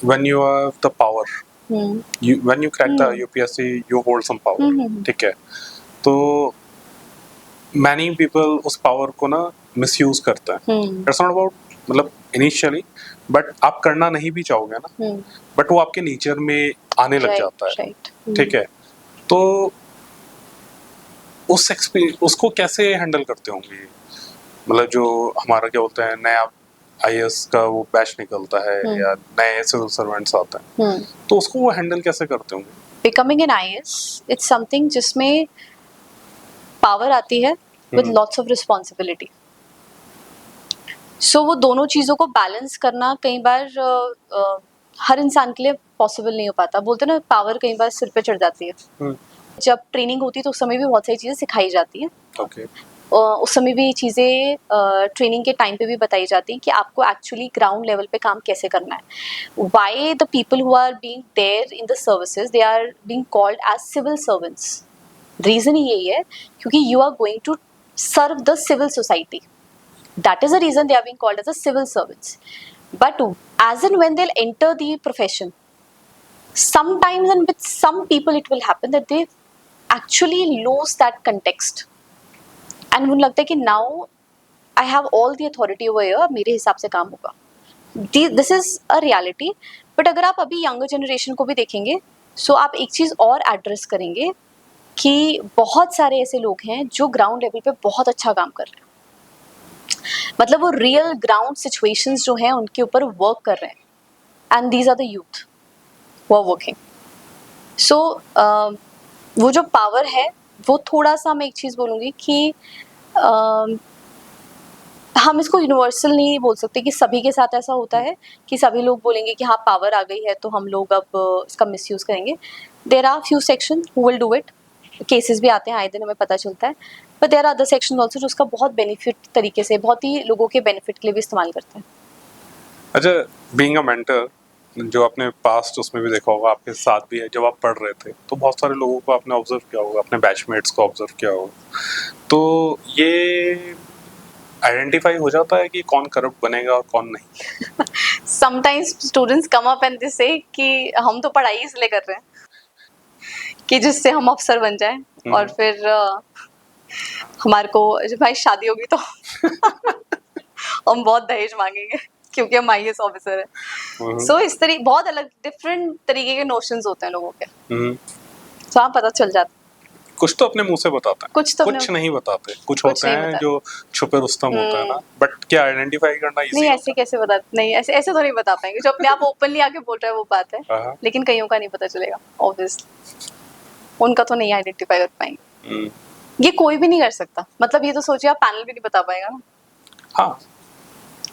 when you have the power, when you crack the UPSC you hold some power, ठीक है। तो मैनी पीपल उस पावर को ना मिसयूज करते हैं। इट्स नॉट अबाउट मतलब इनिशियली, बट आप करना नहीं भी चाहोगे ना, बट वो आपके नेचर में आने लग जाता है, ठीक है। तो उसको कैसे हैंडल करते होंगे, मतलब जो हमारा क्या बोलते हैं नया आईएएस का वो बैच निकलता है या नए सिविल सर्वेंट्स आते हैं, तो उसको वो हैंडल कैसे करते होंगे? Becoming an IAS it's something जिसमें पावर आती है विद लॉट्स ऑफ रिस्पॉन्सिबिलिटी। सो वो दोनों चीज़ों को बैलेंस करना कई बार हर इंसान के लिए पॉसिबल नहीं हो पाता। बोलते ना पावर कई बार सिर पे चढ़ जाती है। जब ट्रेनिंग होती है तो उस समय भी बहुत सारी चीज़ें सिखाई जाती हैं। ओके। उस समय भी चीज़ें ट्रेनिंग के टाइम पे भी बताई जाती हैं कि आपको एक्चुअली ग्राउंड लेवल पे काम कैसे करना है। Why the people who are being there in the services they are being called as civil servants. Reason ही यही है क्योंकि you are going to serve the civil society. That is the reason they are being called as the civil servants. But as and when they'll enter the profession, sometimes and with some people it will happen that they actually lose that context. And उन्हें लगता है कि now I have all the authority over here, मेरे हिसाब से काम होगा. This is a reality. But अगर आप अभी younger generation को भी देखेंगे, so आप एक चीज़ और address करेंगे कि बहुत सारे ऐसे लोग हैं जो ग्राउंड लेवल पे बहुत अच्छा काम कर रहे हैं। मतलब वो रियल ग्राउंड सिचुएशंस जो हैं उनके ऊपर वर्क कर रहे हैं and these are the youth who are working. So वो जो पावर है वो थोड़ा सा मैं एक चीज़ बोलूँगी कि हम इसको यूनिवर्सल नहीं बोल सकते कि सभी के साथ ऐसा होता है कि सभी लोग बोलेंगे कि हाँ पावर आ गई है तो हम लोग अब इसका मिसयूज़ करेंगे। There are few section who will do it, cases भी आते हैं आए दिन हमें पता चलता है, but there are other section also जो उसका बहुत बेनिफिट तरीके से बहुत ही लोगों के बेनिफिट के लिए भी इस्तेमाल करते हैं। अच्छा, बीइंग अ मेंटर जो आपने पास्ट उसमें भी देखा होगा, आपके साथ भी है जब आप पढ़ रहे थे तो बहुत सारे लोगों को आपने ऑब्जर्व किया होगा, अपने बैचमेट्स को ऑब्जर्व किया होगा, तो ये आइडेंटिफाई हो जाता है कि कौन करप्ट बनेगा और कौन नहीं? Sometimes students come up and they say कि हम तो पढ़ाई इसलिए कर रहे हैं कि जिससे हम अफसर बन जाएं और फिर हमारे को जब भाई शादी होगी तो हम बहुत दहेज मांगेंगे क्योंकि हम आईएएस ऑफिसर है। सो इस तरह बहुत अलग डिफरेंट तरीके के नोशंस होते हैं लोगों के। तो हाँ पता चल जाता है। कुछ तो अपने मुंह से बताते हैं, कुछ नहीं बताते, कुछ होते हैं जो छुपे रुस्तम होता है ना, बट क्या आइडेंटिफाई करना इजी नहीं ऐसे कैसे बता, नहीं ऐसे ऐसे तो नहीं बता पाएंगे। जो अपने आप ओपनली आके बोल रहा है वो बात है, लेकिन कईयों का नहीं पता चलेगा ऑब्वियसली, उनका तो नहीं आइडेंटिफाई कर पाएंगे। ये कोई भी नहीं कर सकता, मतलब ये तो सोचिए आप पैनल भी नहीं बता पाएगा ना। हाँ,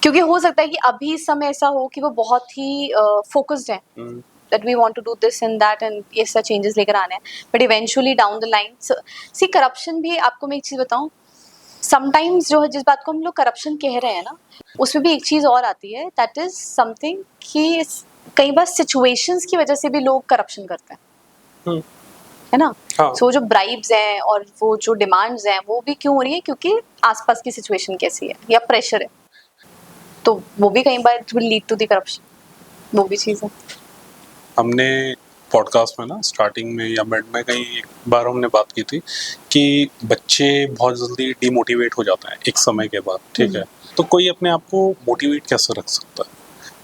क्योंकि हो सकता है कि अभी इस समय ऐसा हो कि वो बहुत ही फोकस्ड है that we want to do this and that and ये सब changes लेकर आने हैं, but eventually down the line see corruption भी, आपको मैं एक चीज़ बताऊं, sometimes जो है जिस बात को हम लोग corruption कह रहे हैं ना उसमें भी एक चीज़ और आती है, that is something कि कई बार situations की वजह से भी लोग corruption करते हैं, है ना। So जो bribes हैं और वो जो demands हैं वो भी क्यों हो रही है, क्योंकि आसपास की situation कैसी है या pressure है, तो वो भी कई बार it will lead to the corruption, वो भी चीज़ है। हमने पॉडकास्ट में ना स्टार्टिंग में या मिड में कई बार हमने बात की थी कि बच्चे बहुत जल्दी डिमोटिवेट हो जाते हैं एक समय के बाद, ठीक है। तो कोई अपने आप को मोटिवेट कैसे रख सकता है,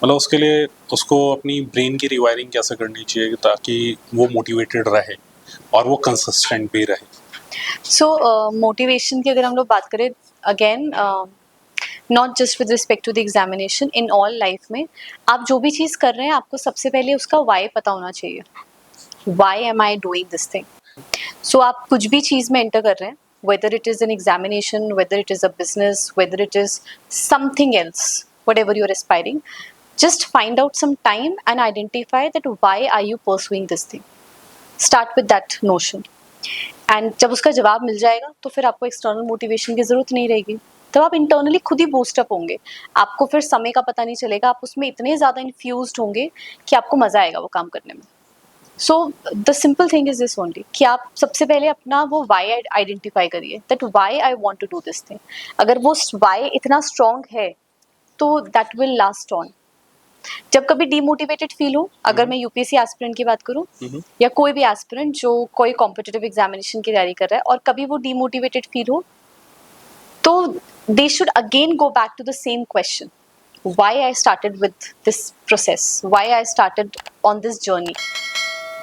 मतलब उसके लिए उसको अपनी ब्रेन की रिवायरिंग कैसे करनी चाहिए ताकि वो मोटिवेटेड रहे और वो कंसिस्टेंट भी रहे? सो मोटिवेशन की अगर हम लोग बात करें again, not just with respect to the examination, in all life में आप जो भी चीज़ कर रहे हैं आपको सबसे पहले उसका वाई पता होना चाहिए। Why am I doing this thing? So आप कुछ भी चीज़ में एंटर कर रहे हैं, whether it is an examination, whether it is a business, whether it is something else, whatever you are aspiring, just find out some time and identify that why are you pursuing this thing. Start with that notion. And जब उसका जवाब मिल जाएगा तो फिर आपको external motivation की ज़रूरत नहीं रहेगी, तब आप इंटरनली खुद ही बूस्टअप होंगे, आपको फिर समय का पता नहीं चलेगा, आप उसमें इतने ज़्यादा इन्फ्यूज्ड होंगे कि आपको मज़ा आएगा वो काम करने में। So the simple thing is this only कि आप सबसे पहले अपना वो वाई आइडेंटिफाई करिए, that why I want to do this thing. अगर वो वाई इतना स्ट्रॉन्ग है तो दैट विल लास्ट ऑन, जब कभी डीमोटिवेटेड फील हो, अगर मैं यूपीएससी एस्पिरेंट की बात करूं या कोई भी एस्पिरेंट जो कोई कॉम्पिटिटिव एग्जामिनेशन की तैयारी कर रहा है और कभी वो डीमोटिवेटेड फील हो, तो they should again go back to the same question, why I started with this process, why I started on this journey.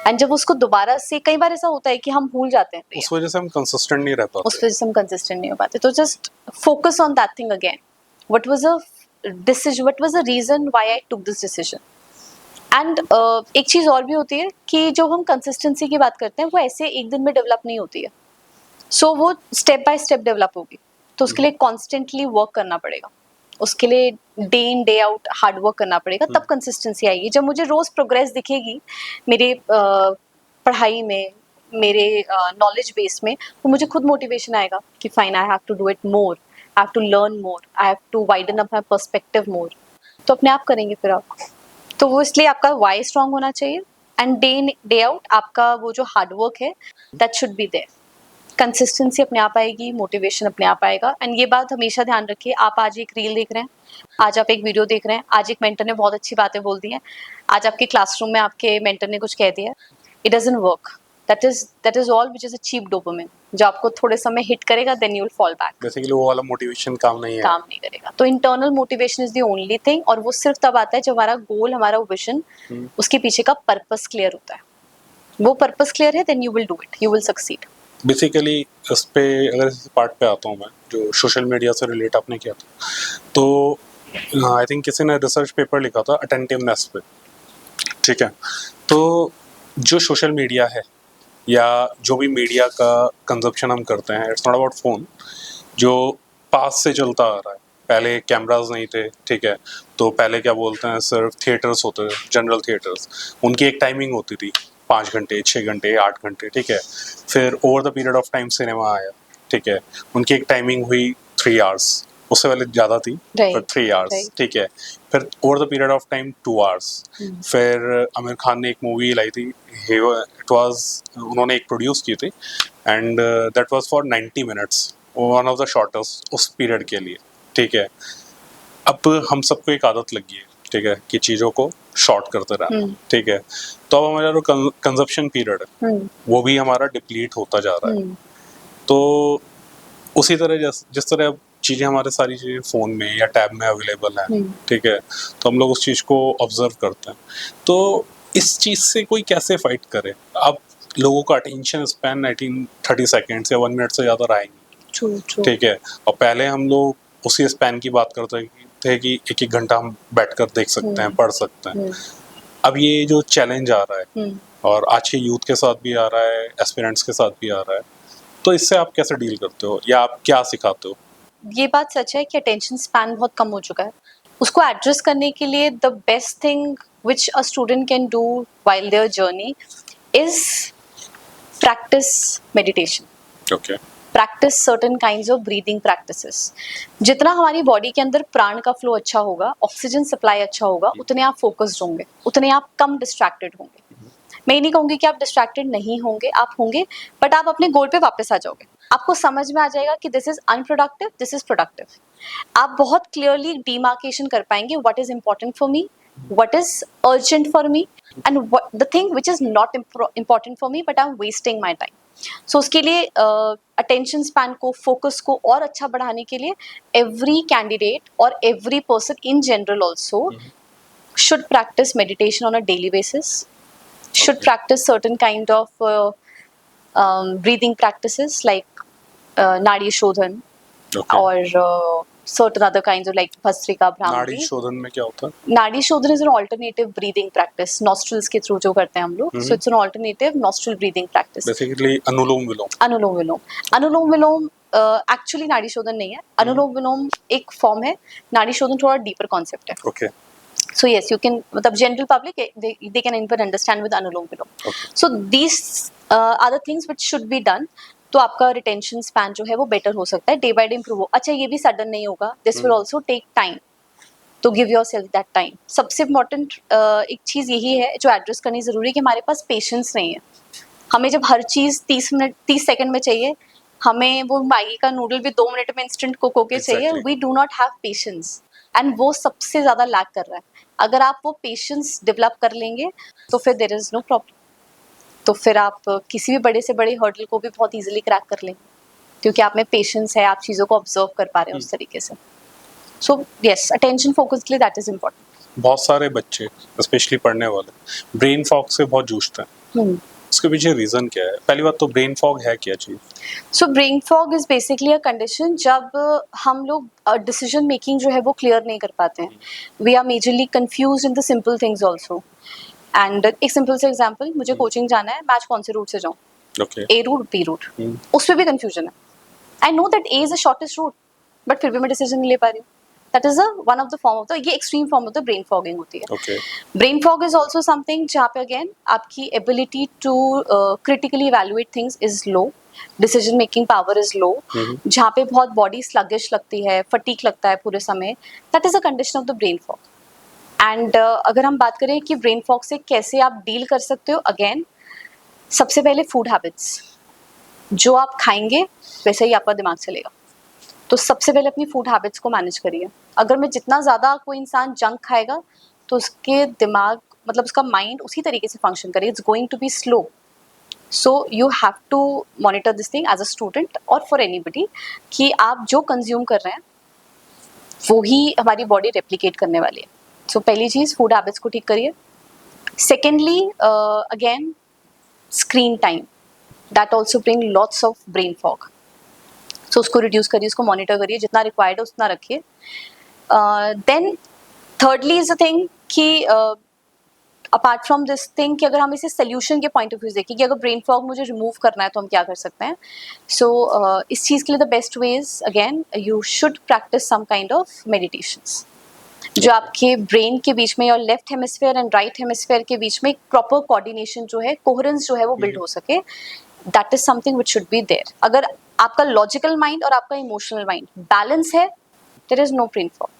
And जब उसको दोबारा से, कई बार ऐसा होता है कि हम भूल जाते हैं, उस वजह से हम कंसिस्टेंट नहीं रह उस पाते। वजह से हम कंसिस्टेंट नहीं हो पाते। तो just focus on that thing again, what was a decision, what was the reason why I took this decision. And एक चीज और भी होती है कि जो हम कंसिस्टेंसी की बात करते हैं वो ऐसे एक दिन में डेवलप नहीं होती है, सो वो स्टेप बाय स्टेप डेवलप होगी। तो उसके लिए कॉन्स्टेंटली वर्क करना पड़ेगा, उसके लिए day in day out hard work करना पड़ेगा, तब कंसिस्टेंसी आएगी। जब मुझे रोज प्रोग्रेस दिखेगी मेरे पढ़ाई में, मेरे नॉलेज बेस में, तो मुझे खुद मोटिवेशन आएगा कि fine, I have to do it more, I have to learn more, I have to widen up my perspective more. तो अपने आप करेंगे फिर आप। तो वो इसलिए आपका वाई स्ट्रांग होना चाहिए, and day in day out आपका वो जो हार्ड वर्क है that should be there. Consistency अपने आप आएगी, मोटिवेशन अपने आप आएगा। एंड ये बात हमेशा ध्यान रखिए, आप आज एक रील देख रहे हैं, आज आप एक वीडियो देख रहे हैं, आज एक मेंटर ने बहुत अच्छी बातें बोल दी हैं, आज आपके क्लासरूम में आपके मेंटर ने कुछ कह दिया, it doesn't work. That is all which is a cheap dopamine, जो आपको थोड़े समय हिट करेगा, then you will fall back, basically वो वाला मोटिवेशन काम नहीं है। काम नहीं करेगा। तो internal motivation is the only thing, और वो सिर्फ तब आता है जब हमारा गोल, हमारा विजन, उसके पीछे का पर्पस क्लियर होता है। वो पर्पस क्लियर है, then you will do it, you will succeed. Basically इस पे, अगर इस पार्ट पे आता हूँ मैं, जो सोशल मीडिया से रिलेट आपने किया था, तो आई थिंक किसी ने रिसर्च पेपर लिखा था अटेंटिवनेस पे, ठीक है। तो जो सोशल मीडिया है या जो भी मीडिया का कंजप्शन हम करते हैं, इट्स नॉट अबाउट फोन, जो पास से चलता आ रहा है। पहले कैमरास नहीं थे, ठीक है, तो पहले क्या बोलते हैं, सिर्फ थिएटर्स होते थे, जनरल थिएटर्स, उनकी एक टाइमिंग होती थी, 5 घंटे, 6 घंटे, 8 घंटे, ठीक है। फिर over the period of time cinema आया, ठीक है, उनकी एक टाइमिंग हुई 3 आवर्स, उससे पहले ज़्यादा थी, पर 3 आवर्स, ठीक है। फिर over the period of time 2 hours. फिर आमिर खान ने एक मूवी लाई थी, इट वाज, उन्होंने एक प्रोड्यूस की थी, and that was for 90 minutes, one of the shortest उस पीरियड के लिए, ठीक है। अब हम सबको एक आदत लगी है, ठीक है, कि चीज़ों को शॉर्ट करते रहना, ठीक है। तो अब हमारा जो कंजप्शन पीरियड है वो भी हमारा डिप्लीट होता जा रहा है। तो उसी तरह जिस तरह अब चीज़ें, हमारे सारी चीज़ें फ़ोन में या टैब में अवेलेबल हैं, ठीक है, तो हम लोग उस चीज़ को ऑब्जर्व करते हैं। तो इस चीज़ से कोई कैसे फाइट करे? अब लोगों का अटेंशन स्पैन 30 सेकेंड्स या 1 मिनट से ज़्यादा रहा ही नहीं, ठीक है। और पहले हम लोग उसी स्पैन की बात करते थे कि 1-1 घंटा हम बैठकर देख सकते हैं, पढ़ सकते हैं। अब ये जो चैलेंज आ रहा है, और आज के यूथ के साथ भी आ रहा है, एस्पिरेंट्स के साथ भी आ रहा है, तो इससे आप कैसे डील करते हो या आप क्या सिखाते हो? ये बात सच है कि अटेंशन स्पैन बहुत कम हो चुका है। उसको एड्रेस करने के लिए the best thing which a student can do while their journey is practice meditation. Okay. Practice certain kinds of breathing practices. जितना हमारी बॉडी के अंदर प्राण का फ्लो अच्छा होगा, ऑक्सीजन सप्लाई अच्छा होगा, उतने आप फोकस्ड होंगे, उतने आप कम डिस्ट्रैक्टेड होंगे। मैं ये नहीं कहूँगी कि आप डिस्ट्रैक्टेड नहीं होंगे, आप होंगे, बट आप अपने गोल पे वापस आ जाओगे। आपको समझ में आ जाएगा कि this is unproductive, this is productive. आप बहुत क्लियरली डिमार्केशन कर पाएंगे, what is important for me, what is urgent for me, and the thing which is not important for me but I am wasting my time. So उसके लिए attention span को, focus को और अच्छा बढ़ाने के लिए एवरी कैंडिडेट और every person in general also should practice meditation on a daily basis, should practice certain kind of breathing practices like Nadi Shodhan, or certain other kinds of like Bhastrika, Bhramari. नाड़ी शोधन में क्या होता है? Nadi Shodhan is an alternative breathing practice, nostrils के through जो करते हैं हम लोग, so it's an alternative nostril breathing practice. Basically anulom vilom. Anulom vilom, anulom vilom actually nadi shodhan नहीं है, अनुलोम विलोम एक फॉर्म है, नाड़ी शोधन थोड़ा डीपर कॉन्सेप्ट है। Okay. So yes, you can, मतलब general public they can even understand with Anulom Vilom. Okay. So these are the things which should be done. तो आपका रिटेंशन स्पैन जो है वो बेटर हो सकता है, डे बाय डे इम्प्रूव हो। अच्छा, ये भी सडन नहीं होगा, this will also take time, तो give yourself that time. सबसे इम्पोर्टेंट एक चीज़ यही है जो एड्रेस करनी ज़रूरी है कि हमारे पास पेशेंस नहीं है। हमें जब हर चीज़ 30 सेकंड में चाहिए, हमें वो मैगी का नूडल भी 2 मिनट में इंस्टेंट कुक होके चाहिए, we do not have patience, and वो सबसे ज़्यादा लैक कर रहा है। अगर आप वो पेशेंस डेवलप कर लेंगे तो फिर देयर इज नो प्रॉब्लम, तो फिर आप किसी भी बड़े से बड़े हर्डल को भी बहुत इजीली क्रैक कर लेंगे, क्योंकि आप में पेशेंस है, आप चीज़ों को ऑब्जर्व कर पा रहे हैं उस तरीके से. सो यस, अटेंशन फोकस के लिए दैट इज इम्पोर्टेंट. बहुत सारे बच्चे स्पेशली पढ़ने वाले ब्रेन फॉग से बहुत जूझते हैं, उसके पीछे रीजन क्या है? पहली बात तो ब्रेन फॉग है क्या चीज? So brain fog is basically a condition जब हम लोग डिसीजन मेकिंग जो है वो क्लियर नहीं कर पाते हैं. We are majorly confuse in the simple things also. And एक सिंपल से एग्जाम्पल, मुझे कोचिंग जाना है, मैं आज कौन से रूट से जाऊँ, okay A route B route, उस पर भी कंफ्यूजन है. I know that A is the shortest route, but फिर भी मैं डिसीजन नहीं ले पा रही हूँ. That is one of the form of the, ये extreme form of the brain fogging होती है. Okay brain fog is also something जहाँ पे अगेन आपकी ability to critically evaluate things is low, decision making power is low, जहाँ पे बहुत body sluggish लगती है, फटीक लगता है पूरे समय. That is a condition of the brain fog. And अगर हम बात करें कि ब्रेन फॉग से कैसे आप डील कर सकते हो, अगेन सबसे पहले फूड हैबिट्स. जो आप खाएंगे वैसे ही आपका दिमाग चलेगा, तो सबसे पहले अपनी फूड हैबिट्स को मैनेज करिए. अगर मैं जितना ज़्यादा कोई इंसान जंक खाएगा तो उसके दिमाग, मतलब उसका माइंड उसी तरीके से फंक्शन करे, it's going to be slow. So you have to monitor this thing as a student और फॉर एनीबडी, कि आप जो कंज्यूम कर रहे हैं वो ही हमारी बॉडी रेप्लिकेट करने वाली है. सो पहली चीज़ फूड हैबिट्स को ठीक करिए. Secondly again screen time, that also bring lots of brain fog. So उसको रिड्यूस करिए, उसको मॉनिटर करिए, जितना रिक्वायर्ड है उतना रखिए. Then thirdly is a thing कि अपार्ट फ्रॉम दिस थिंग कि अगर हम इसे सोल्यूशन के पॉइंट ऑफ व्यू देखें कि अगर ब्रेन फॉग मुझे रिमूव करना है तो हम क्या कर सकते हैं. सो इस चीज़ के लिए the best way is again you should practice some kind of meditations, जो आपके ब्रेन के बीच में और left hemisphere and right hemisphere के बीच में एक प्रॉपर कोऑर्डिनेशन जो है, कोहेरेंस जो है वो बिल्ड हो सके. That is something which should be there. अगर आपका लॉजिकल माइंड और आपका इमोशनल माइंड बैलेंस है, there is no brain fog.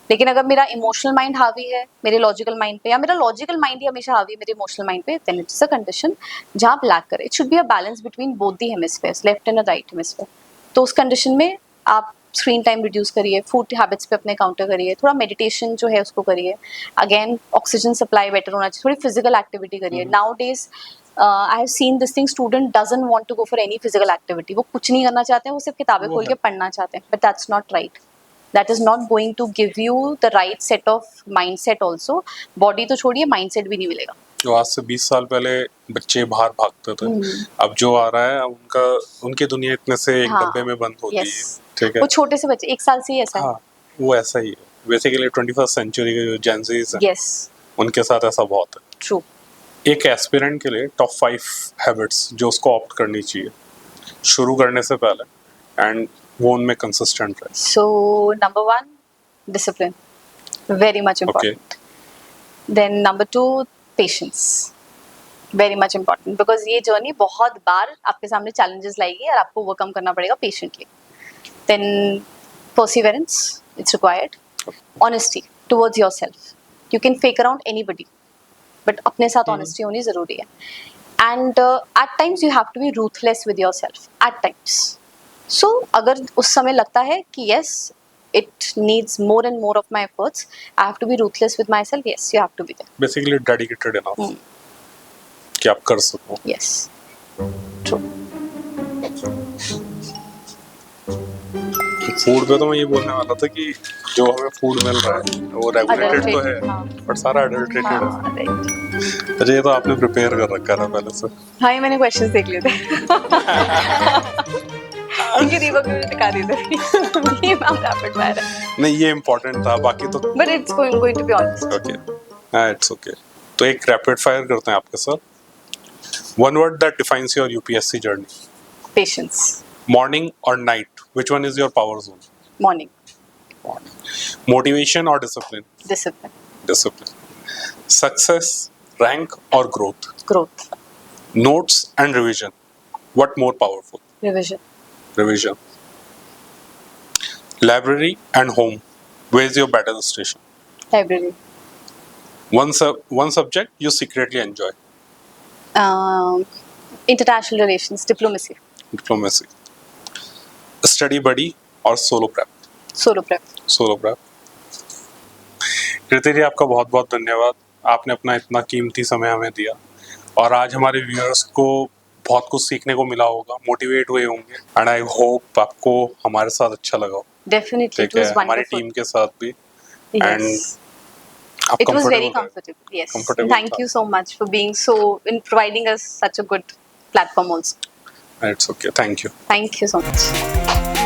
लेकिन अगर मेरा इमोशनल माइंड हावी है मेरे लॉजिकल माइंड पे, या मेरा लॉजिकल माइंड ही हमेशा हावी है मेरे इमोशनल माइंड पे, देन इट्स अ कंडीशन जहाँ आप लैक करें. It should be a balance between both the hemispheres, left and right hemisphere. तो उस कंडीशन में आप स्क्रीन टाइम रिड्यूस करिए, फूड हैबिट्स पे अपने काउंटर करिए, थोड़ा मेडिटेशन जो है उसको करिए. अगेन ऑक्सीजन सप्लाई बेटर होना चाहिए, थोड़ी फिजिकल एक्टिविटी करिए. Nowadays I have seen this thing, student doesn't want to go for any physical activity. वो कुछ नहीं करना चाहते हैं, वो सिर्फ किताबें खोल के पढ़ना चाहते हैं, but that's not right. That is not going to give you the right set of mind set also. Body तो छोड़िए, माइंड सेट भी नहीं मिलेगा. जो आज से 20 साल पहले बच्चे बाहर भागते थे, अब जो आ रहा है उनका, उनकी दुनिया इतने से एक हाँ, डब्बे में बंद होती है. yes. ठीक है, वो छोटे से बच्चे 1 साल से ही ऐसा है. हाँ वो ऐसा ही है बेसिकली. 21st सेंचुरी के जो जेनजीज हैं, यस, उनके साथ ऐसा बहुत है. ट्रू. एक एस्पिरेंट के लिए टॉप 5 हैबिट्स जो उसको ऑप्ट करनी चाहिए शुरू करने से पहले, एंड वो उनमें कंसिस्टेंट रहे. So number 1, discipline, very much important. Then number 2, patience, very much important, because ये जर्नी बहुत बार आपके सामने challenges लाएगी और आपको ओवरकम करना पड़ेगा patiently. Then perseverance, it's required. Honesty towards yourself. You can fake around anybody, but अपने साथ honesty होनी ज़रूरी है. And at times you have to be ruthless with yourself. At times. So अगर उस समय लगता है कि yes, it needs more and more of my efforts, I have to be ruthless with myself. Yes, you have to be there. Basically dedicated enough कि आप कर सको. Yes, true. फूड पे तो मैं ये बोलने वाला था कि जो हमें फूड मिल रहा है वो रेगुलेटेड तो है, Adulterated, हाँ. बट सारा अडल्ट्रेटेड है. हाँ, right. अच्छा, ये तो आपने प्रिपेयर कर रखा था पहले से. हाँ, ये मैंने क्वेश्चंस देख लिए थे. इनके दीपक में दिखा दिए थे. ये मैम रैपिड फायर है. नहीं, ये इम्पोर्टेंट था, बाकी तो But it's going to be honest. Okay. हाँ, इट्स ओके. तो एक रैपिड फायर करते हैं आपके साथ. One word that defines your UPSC journey. Patience. Morning और night, which one is your power zone? Morning. Motivation और discipline? Discipline. Discipline. Success, rank और growth? Growth. Notes and revision, what more powerful? Revision. Revision. Library and home, where is your battle station? Library. One subject you secretly enjoy? International relations. Diplomacy. Diplomacy. Study buddy or solo prep? Solo prep. Solo prep. कृति जी, आपका बहुत बहुत धन्यवाद। आपने अपना इतना कीमती समय हमें दिया और आज हमारे व्यूअर्स को बहुत कुछ सीखने को मिला होगा, मोटिवेट हुए होंगे एंड आई होप आपको हमारे साथ अच्छा लगा हो। Definitely, it ठीक है, was हमारी wonderful. टीम के साथ भी एंड Yes. आप It was very कंफर्टेबल थे? comfortable. Yes. Comfortable Thank था? you so much for being so in providing us such a good platform also. It's okay, thank you. Thank you so much.